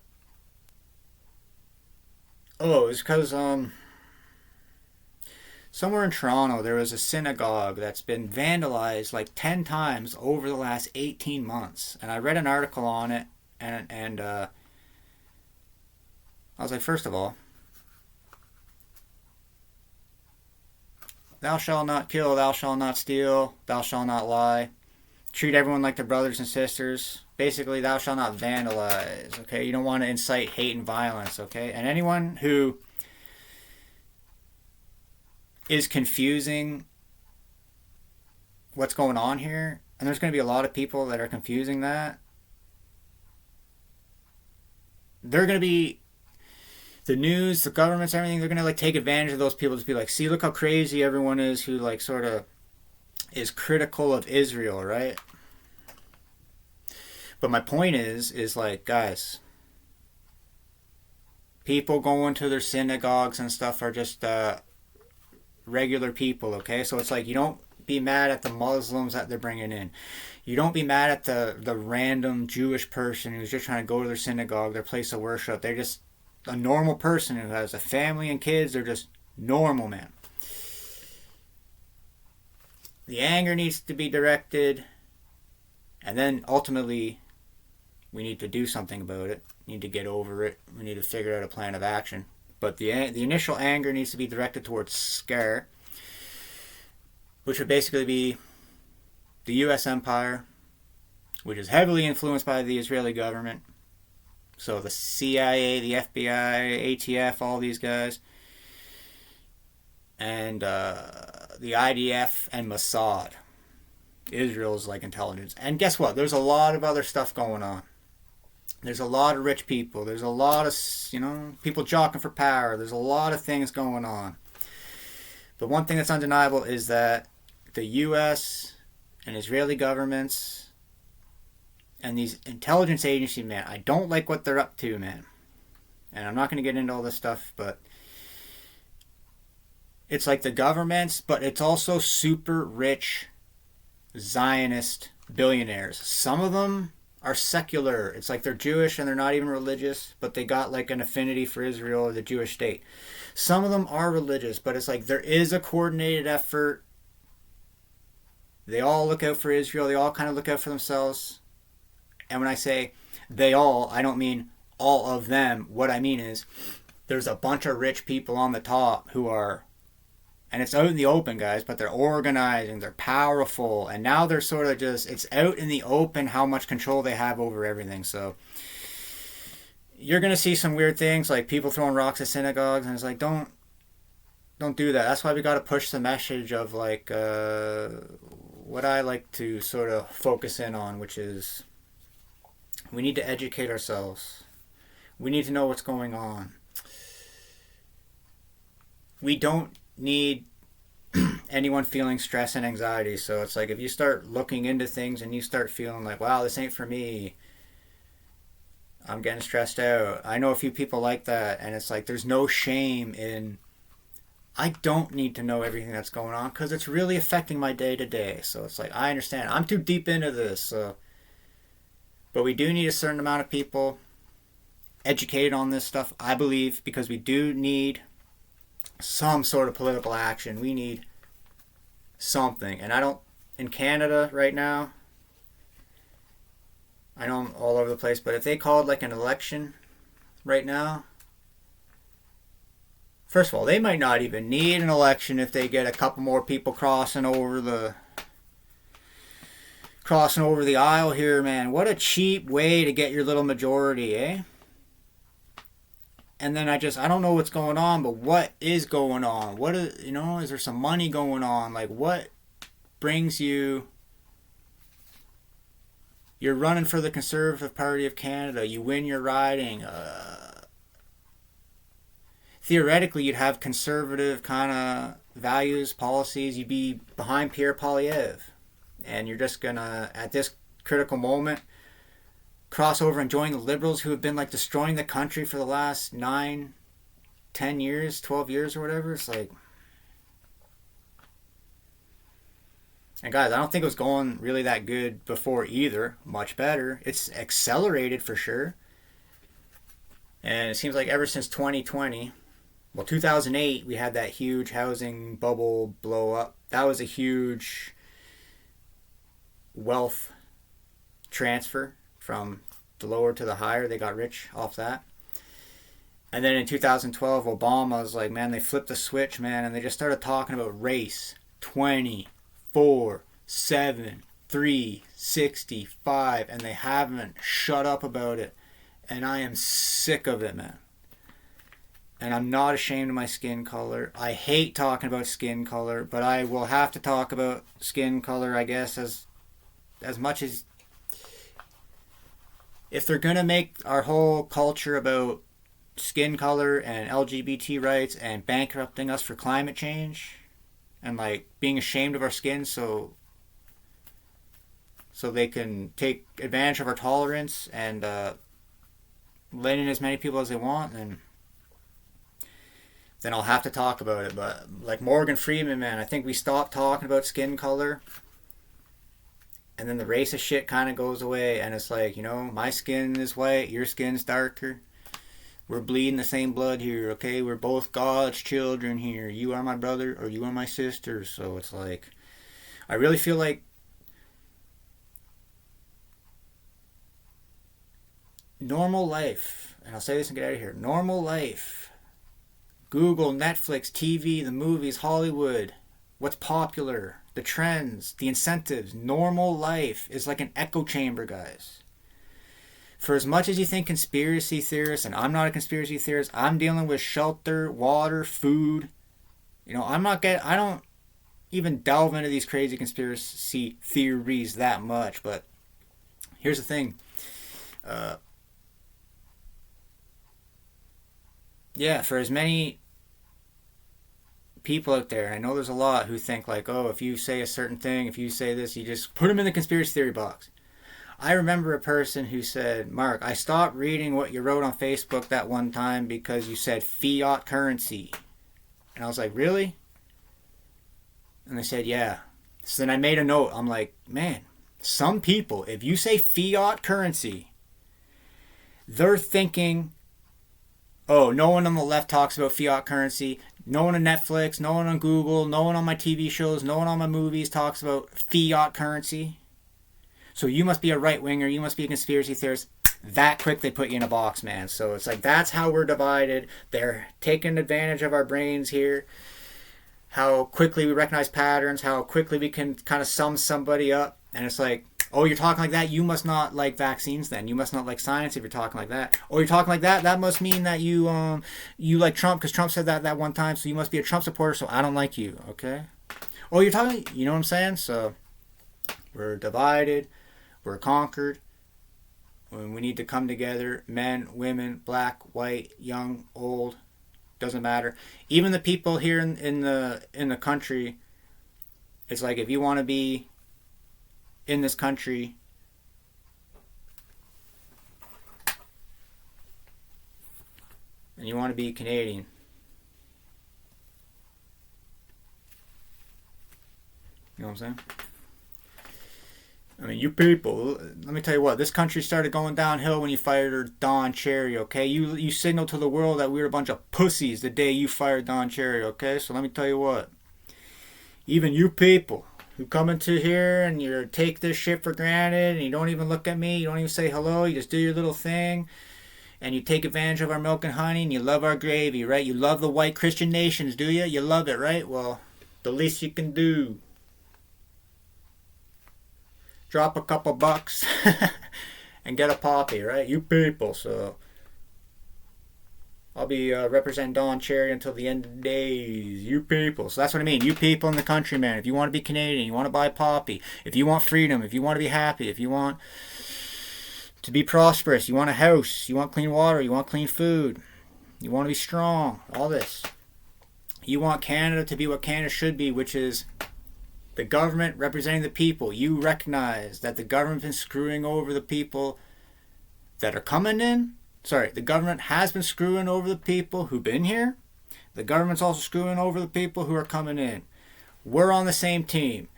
Speaker 1: was because somewhere in Toronto there was a synagogue that's been vandalized like 10 times over the last 18 months, and I read an article on it, and I was like, first of all, thou shalt not kill, thou shalt not steal, thou shalt not lie. Treat everyone like their brothers and sisters. Basically, thou shalt not vandalize, okay? You don't want to incite hate and violence, okay? And anyone who is confusing what's going on here, and there's going to be a lot of people that are confusing that, they're going to be, the news, the governments, everything, they're going to like take advantage of those people to be like, see, look how crazy everyone is who like sort of is critical of Israel, right? But my point is like, guys, people going to their synagogues and stuff are just regular people, okay? So it's like, you don't be mad at the Muslims that they're bringing in. You don't be mad at the random Jewish person who's just trying to go to their synagogue, their place of worship. They're just a normal person who has a family and kids. They're just normal, man. The anger needs to be directed, and then ultimately we need to do something about it. We need to get over it. We need to figure out a plan of action. But the initial anger needs to be directed towards SCAR, which would basically be the U.S. empire, which is heavily influenced by the Israeli government. So the CIA, the FBI, ATF, all these guys, and the IDF and Mossad, Israel's like intelligence. And guess what? There's a lot of other stuff going on. There's a lot of rich people. There's a lot of, people jockeying for power. There's a lot of things going on. But one thing that's undeniable is that the U.S. and Israeli governments and these intelligence agencies, man, I don't like what they're up to, man. And I'm not going to get into all this stuff, but it's like the governments, but it's also super rich Zionist billionaires. Some of them are secular. It's like they're Jewish and they're not even religious, but they got like an affinity for Israel or the Jewish state. Some of them are religious, but it's like there is a coordinated effort. They all look out for Israel. They all kind of look out for themselves. And when I say they all, I don't mean all of them. What I mean is there's a bunch of rich people on the top who are, and it's out in the open, guys, but they're organizing, they're powerful, and now they're sort of just, it's out in the open how much control they have over everything. So you're going to see some weird things like people throwing rocks at synagogues, and it's like, don't do that. That's why we got to push the message of like what I like to sort of focus in on, which is we need to educate ourselves. We need to know what's going on. We don't need anyone feeling stress and anxiety. So it's like if you start looking into things and you start feeling like, wow, this ain't for me, I'm getting stressed out. I know a few people like that, and it's like there's no shame in, I don't need to know everything that's going on because it's really affecting my day to day. So it's like, I understand. I'm too deep into this. So, but we do need a certain amount of people educated on this stuff, I believe, because we do need some sort of political action. We need something. And I don't, in Canada right now, I know I'm all over the place, but if they called like an election right now, first of all, they might not even need an election if they get a couple more people crossing over the aisle here, man. What a cheap way to get your little majority, eh? And then I don't know what's going on, but what is going on? What is, is there some money going on? Like, what brings you? You're running for the Conservative Party of Canada. You win your riding. Theoretically, you'd have conservative kind of values, policies. You'd be behind Pierre Poilievre. And you're just going to, at this critical moment, cross over and join the Liberals who have been like destroying the country for the last 9, 10 years, 12 years or whatever. It's like, and guys, I don't think it was going really that good before either. Much better. It's accelerated for sure. And it seems like ever since 2020, well, 2008, we had that huge housing bubble blow up. That was a huge wealth transfer from the lower to the higher. They got rich off that. And then in 2012, Obama was like, man, they flipped the switch, man, and they just started talking about race. 24, 7, 3, 65, and they haven't shut up about it. And I am sick of it, man. And I'm not ashamed of my skin color. I hate talking about skin color, but I will have to talk about skin color, I guess, as much as, if they're going to make our whole culture about skin color and LGBT rights and bankrupting us for climate change and like being ashamed of our skin so they can take advantage of our tolerance and let in as many people as they want, then I'll have to talk about it. But like Morgan Freeman, man, I think we stopped talking about skin color, and then the racist shit kind of goes away, and it's like, my skin is white, your skin's darker. We're bleeding the same blood here, okay? We're both God's children here. You are my brother, or you are my sister. So it's like, I really feel like normal life, and I'll say this and get out of here, normal life, Google, Netflix, TV, the movies, Hollywood, what's popular, the trends, the incentives, normal life is like an echo chamber, guys. For as much as you think conspiracy theorists, and I'm not a conspiracy theorist, I'm dealing with shelter, water, food. I don't even delve into these crazy conspiracy theories that much, but here's the thing. For as many people out there, and I know there's a lot who think like, oh, if you say a certain thing, if you say this, you just put them in the conspiracy theory box. I remember a person who said, Mark, I stopped reading what you wrote on Facebook that one time because you said fiat currency. And I was like, really? And they said, yeah. So then I made a note. I'm like, man, some people, if you say fiat currency, they're thinking, oh, no one on the left talks about fiat currency. No one on Netflix, no one on Google, no one on my TV shows, no one on my movies talks about fiat currency. So you must be a right-winger, you must be a conspiracy theorist. That quick they put you in a box, man. So it's like, that's how we're divided. They're taking advantage of our brains here. How quickly we recognize patterns, how quickly we can kind of sum somebody up. And it's like, oh, you're talking like that? You must not like vaccines then. You must not like science if you're talking like that. Or you're talking like that? That must mean that you like Trump because Trump said that one time, so you must be a Trump supporter, so I don't like you, okay? Oh, you're talking, you know what I'm saying? So we're divided. We're conquered. When we need to come together, men, women, black, white, young, old, doesn't matter. Even the people here in the country, it's like if you want to be in this country, and you want to be Canadian, you know what I'm saying? I mean, you people, let me tell you what, this country started going downhill when you fired Don Cherry, okay? You signaled to the world that we were a bunch of pussies the day you fired Don Cherry, okay? So let me tell you what, even you people who come into here and you take this shit for granted and you don't even look at me, you don't even say hello, you just do your little thing, and you take advantage of our milk and honey and you love our gravy, right? You love the white Christian nations, do you? You love it, right? Well, the least you can do, drop a couple bucks and get a poppy, right? You people. So I'll be representing Don Cherry until the end of the days. You people. So that's what I mean. You people in the country, man. If you want to be Canadian, you want to buy poppy, if you want freedom, if you want to be happy, if you want to be prosperous, you want a house, you want clean water, you want clean food, you want to be strong, all this. You want Canada to be what Canada should be, which is the government representing the people. You recognize that the government's been screwing over the people that are coming in. Sorry, the government has been screwing over the people who've been here. The government's also screwing over the people who are coming in. We're on the same team.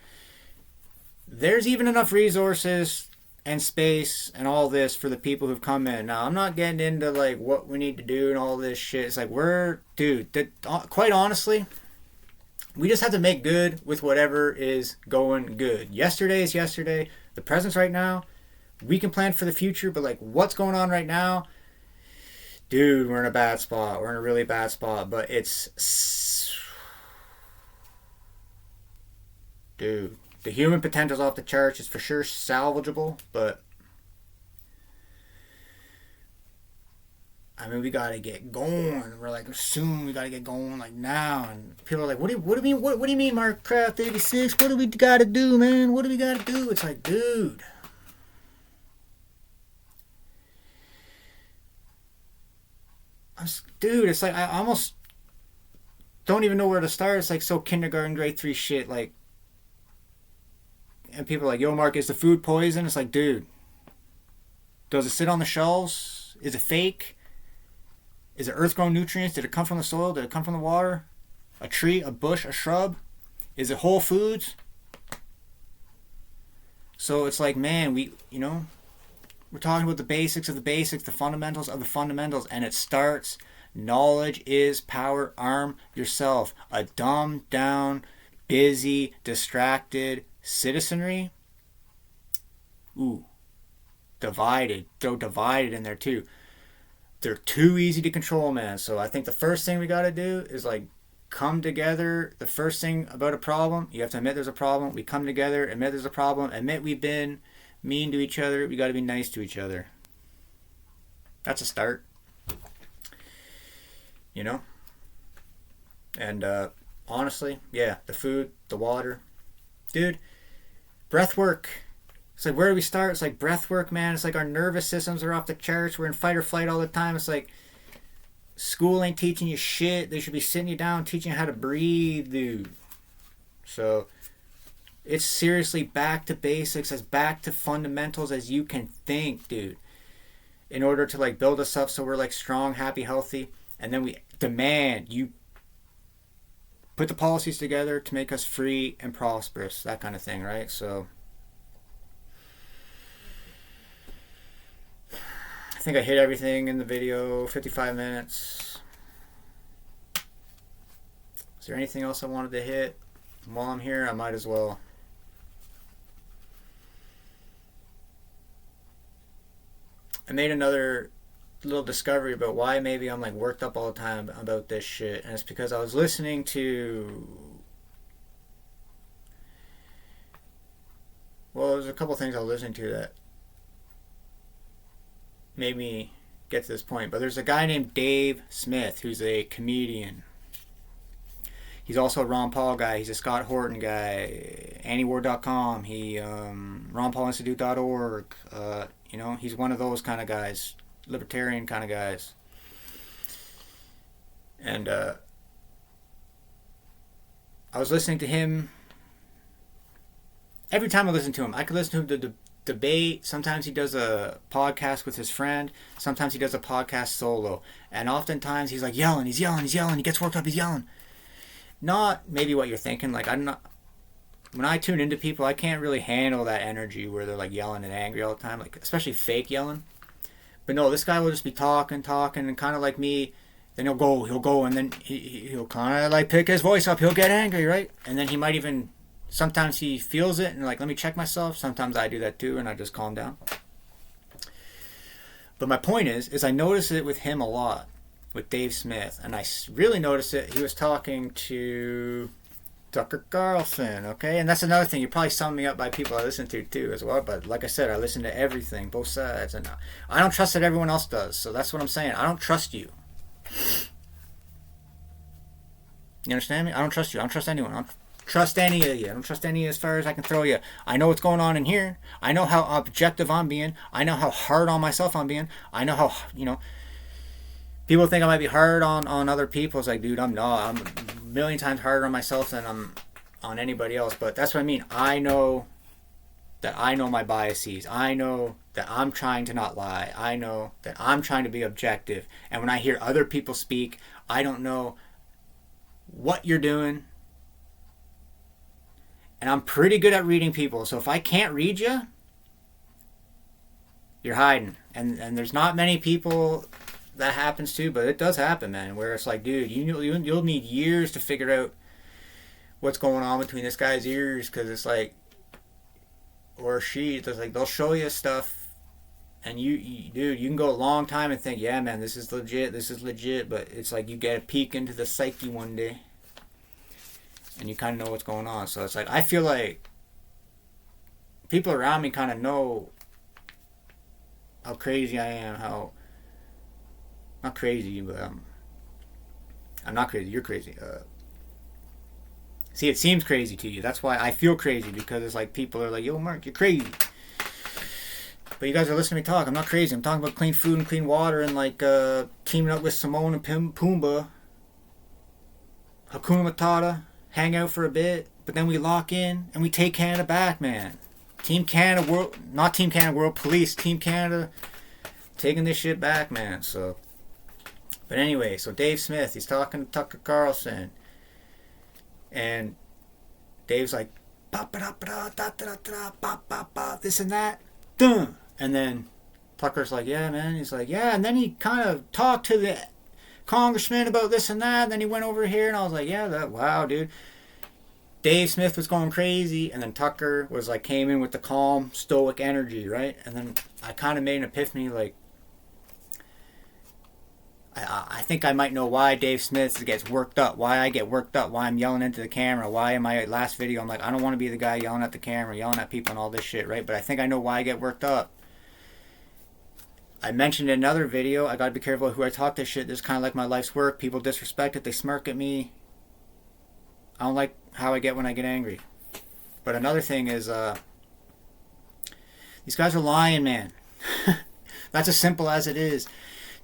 Speaker 1: There's even enough resources and space and all this for the people who've come in. Now, I'm not getting into like what we need to do and all this shit. It's like quite honestly, we just have to make good with whatever is going good. Yesterday is yesterday. The present's right now. We can plan for the future, but like what's going on right now? Dude, we're in a bad spot. We're in a really bad spot, but dude, the human potential's off the charts. It's for sure salvageable, but I mean, we gotta get going. We're like, soon we gotta get going, like now. And people are like, what do you mean, Mark Craft 86? What do we gotta do, man? What do we gotta do? It's like, dude. It's like, I almost don't even know where to start. It's like so kindergarten, grade 3 shit, like. And people are like, yo, Mark, is the food poison? It's like, dude, does it sit on the shelves? Is it fake? Is it earth-grown nutrients? Did it come from the soil? Did it come from the water? A tree, a bush, a shrub? Is it whole foods? So it's like, man, we're talking about the basics of the basics, the fundamentals of the fundamentals, and it starts, knowledge is power, arm yourself. A dumbed down, busy, distracted citizenry, divided. Throw divided in there too. They're too easy to control, man. So I think the first thing we got to do is like come together. The first thing about a problem, you have to admit there's a problem. We come together, admit there's a problem, admit we've been mean to each other. We got to be nice to each other. That's a start. And honestly, yeah, the food, the water, dude, breath work. It's like, where do we start? It's like breath work, man. It's like our nervous systems are off the charts. We're in fight or flight all the time. It's like School ain't teaching you shit. They should be sitting you down, teaching you how to breathe, dude. So it's seriously back to basics, as back to fundamentals as you can think, dude. In order to like build us up so we're like strong, happy, healthy, and then we demand you put the policies together to make us free and prosperous, that kind of thing, right? So I think I hit everything in the video. 55 minutes. Is there anything else I wanted to hit? While I'm here, I might as well. I made another little discovery about why maybe I'm like worked up all the time about this shit, and it's because I was listening to, well, there's a couple things I was listening to that made me get to this point, but there's a guy named Dave Smith who's a comedian. He's also a Ron Paul guy. He's a Scott Horton guy. AnnieWard.com. He RonPaulInstitute.org. You know, he's one of those kind of guys, libertarian kind of guys. And I was listening to him. Every time I listen to him, I could listen to him to debate. Sometimes he does a podcast with his friend. Sometimes he does a podcast solo. And oftentimes he's like yelling. He's yelling. He's yelling. He gets worked up. He's yelling. Not maybe what you're thinking. Like, I'm not. When I tune into people, I can't really handle that energy where they're like yelling and angry all the time, like especially fake yelling. But no, this guy will just be talking, and kind of like me. Then he'll go, and then he'll kind of like pick his voice up. He'll get angry, right? And then he might even, sometimes he feels it and like, let me check myself. Sometimes I do that too, and I just calm down. But my point is I notice it with him a lot, with Dave Smith, and I really noticed it. He was talking to Tucker Carlson, okay? And that's another thing. You're probably summing me up by people I listen to too as well. But like I said, I listen to everything, both sides. And I don't trust that everyone else does. So that's what I'm saying. I don't trust you. You understand me? I don't trust you. I don't trust anyone. I don't trust any of you. I don't trust any as far as I can throw you. I know what's going on in here. I know how objective I'm being. I know how hard on myself I'm being. I know how, you know, people think I might be hard on other people. It's like, dude, I'm not. I'm a million times harder on myself than I'm on anybody else. But that's what I mean. I know that I know my biases. I know that I'm trying to not lie. I know that I'm trying to be objective. And when I hear other people speak, I don't know what you're doing. And I'm pretty good at reading people. So if I can't read you, you're hiding. And there's not many people that happens to, but it does happen, man, where it's like, dude, you'll need years to figure out what's going on between this guy's ears, because it's like, or she, it's like, they'll show you stuff, and dude, you can go a long time and think, yeah, man, this is legit, but it's like you get a peek into the psyche one day, and you kind of know what's going on. So it's like, I feel like people around me kind of know how crazy I am, how, not crazy, but I'm not crazy. You're crazy. See, it seems crazy to you. That's why I feel crazy, because it's like people are like, yo, Mark, you're crazy. But you guys are listening to me talk. I'm not crazy. I'm talking about clean food and clean water and like teaming up with Simone and Pumbaa. Hakuna Matata. Hang out for a bit. But then we lock in and we take Canada back, man. Team Canada World, not Team Canada World Police. Team Canada taking this shit back, man. So. But anyway, so Dave Smith, he's talking to Tucker Carlson. And Dave's like, this and that. Dun. And then Tucker's like, yeah, man. He's like, yeah. And then he kind of talked to the congressman about this and that. And then he went over here, and I was like, yeah, wow, dude. Dave Smith was going crazy. And then Tucker was like, came in with the calm, stoic energy, right? And then I kind of made an epiphany, like, I think I might know why Dave Smith gets worked up, why I get worked up, why I'm yelling into the camera, why in my last video I'm like, I don't want to be the guy yelling at the camera, yelling at people and all this shit, right? But I think I know why I get worked up. I mentioned in another video, I gotta be careful who I talk to shit. This is kind of like my life's work. People disrespect it, they smirk at me. I don't like how I get when I get angry. But another thing is, these guys are lying, man. That's as simple as it is.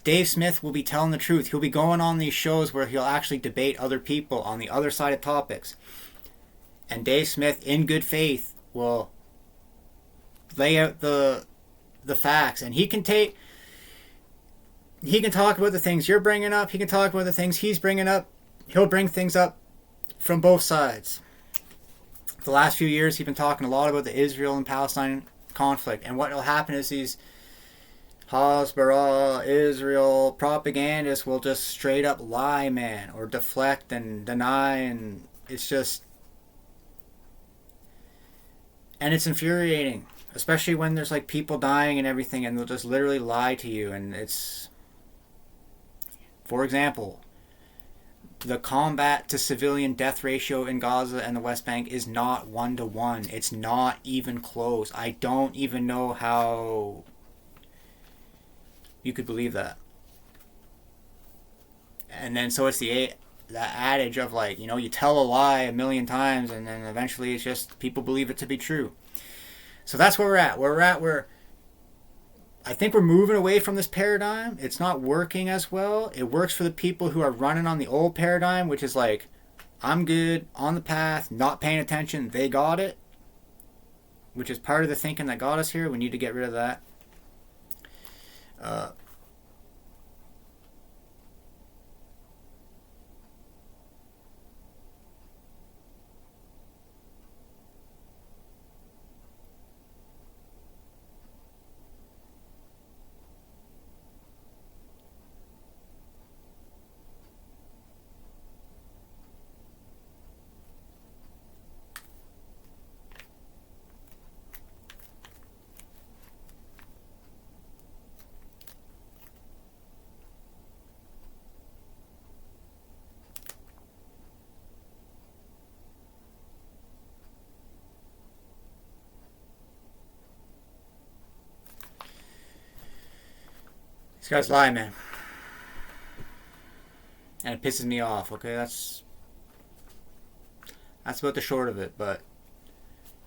Speaker 1: Dave Smith will be telling the truth. He'll be going on these shows where he'll actually debate other people on the other side of topics. And Dave Smith, in good faith, will lay out the facts. And he can talk about the things you're bringing up. He can talk about the things he's bringing up. He'll bring things up from both sides. The last few years, he's been talking a lot about the Israel and Palestine conflict. And what will happen is these Hasbara, Israel propagandists will just straight up lie, man, or deflect and deny, and it's just... And it's infuriating, especially when there's like people dying and everything, and they'll just literally lie to you. And it's... For example, the combat to civilian death ratio in Gaza and the West Bank is not 1-to-1. It's not even close. I don't even know how you could believe that. And then so it's that adage of like, you know, you tell a lie a million times and then eventually it's just people believe it to be true. So that's where we're at. I think we're moving away from this paradigm. It's not working as well. It works for the people who are running on the old paradigm, which is like, I'm good, on the path, not paying attention, they got it. Which is part of the thinking that got us here. We need to get rid of that. These guys lie, man. And it pisses me off, okay? That's about the short of it, but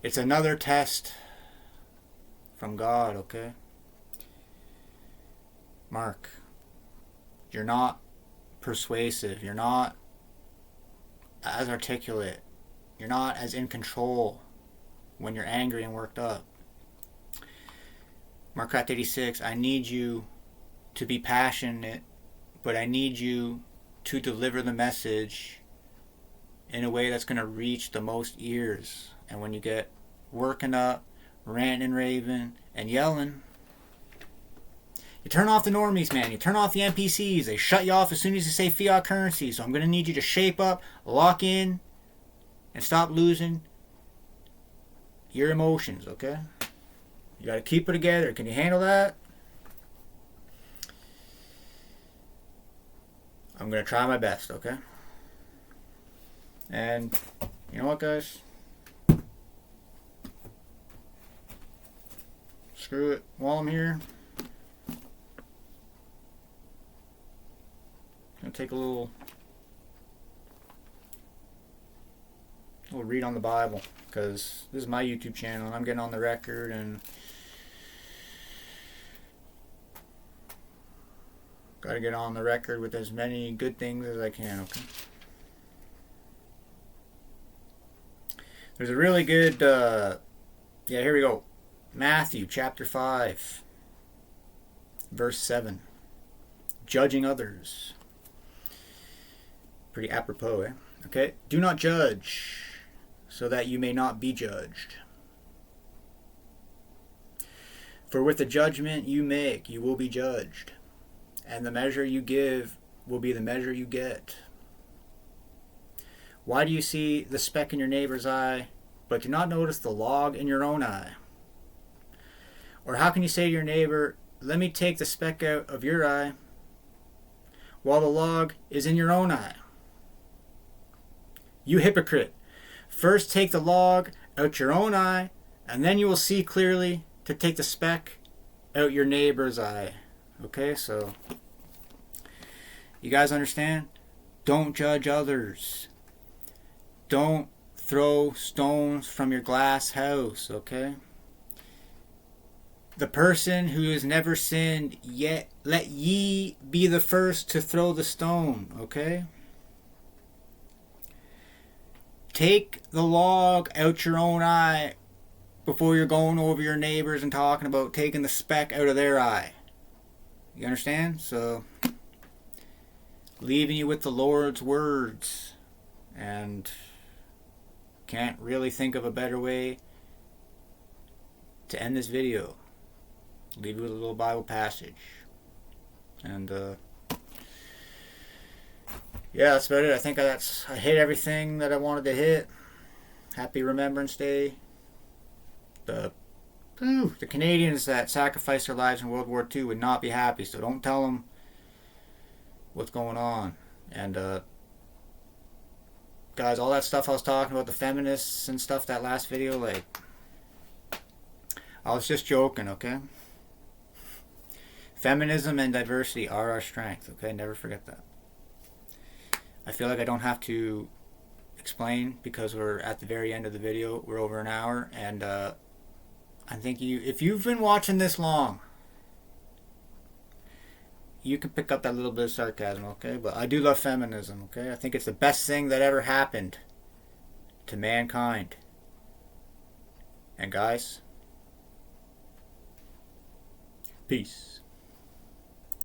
Speaker 1: it's another test from God, okay? Mark, you're not persuasive. You're not as articulate. You're not as in control when you're angry and worked up. Mark 86, I need you to be passionate, but I need you to deliver the message in a way that's going to reach the most ears. And when you get working up, ranting and raving, and yelling, you turn off the normies, man. You turn off the NPCs. They shut you off as soon as you say fiat currency. So I'm going to need you to shape up, lock in, and stop losing your emotions, okay? You got to keep it together. Can you handle that? I'm going to try my best, okay? And you know what, guys? Screw it. While I'm here, I'm going to take a little read on the Bible, because this is my YouTube channel and I'm getting on the record and got to get on the record with as many good things as I can, okay? There's a really good, here we go. Matthew chapter 5, verse 7. Judging others. Pretty apropos, eh? Okay. Do not judge, so that you may not be judged. For with the judgment you make, you will be judged. And the measure you give will be the measure you get. Why do you see the speck in your neighbor's eye, but do not notice the log in your own eye? Or how can you say to your neighbor, let me take the speck out of your eye, while the log is in your own eye? You hypocrite! First take the log out your own eye, and then you will see clearly to take the speck out your neighbor's eye. Okay, so you guys understand? Don't judge others. Don't throw stones from your glass house, okay? The person who has never sinned yet, let ye be the first to throw the stone, okay? Take the log out your own eye before you're going over your neighbors and talking about taking the speck out of their eye. You understand? So, leaving you with the Lord's words. And can't really think of a better way to end this video. Leave you with a little Bible passage. And yeah, that's about it. I think I hit everything that I wanted to hit. Happy Remembrance Day. The Canadians that sacrificed their lives in World War II would not be happy, so don't tell them what's going on. And guys, all that stuff I was talking about, the feminists and stuff, that last video, like, I was just joking, okay? Feminism and diversity are our strength, okay? Never forget that. I feel like I don't have to explain because we're at the very end of the video. We're over an hour, and I think if you've been watching this long, you can pick up that little bit of sarcasm, okay? But I do love feminism, okay? I think it's the best thing that ever happened to mankind. And guys, peace.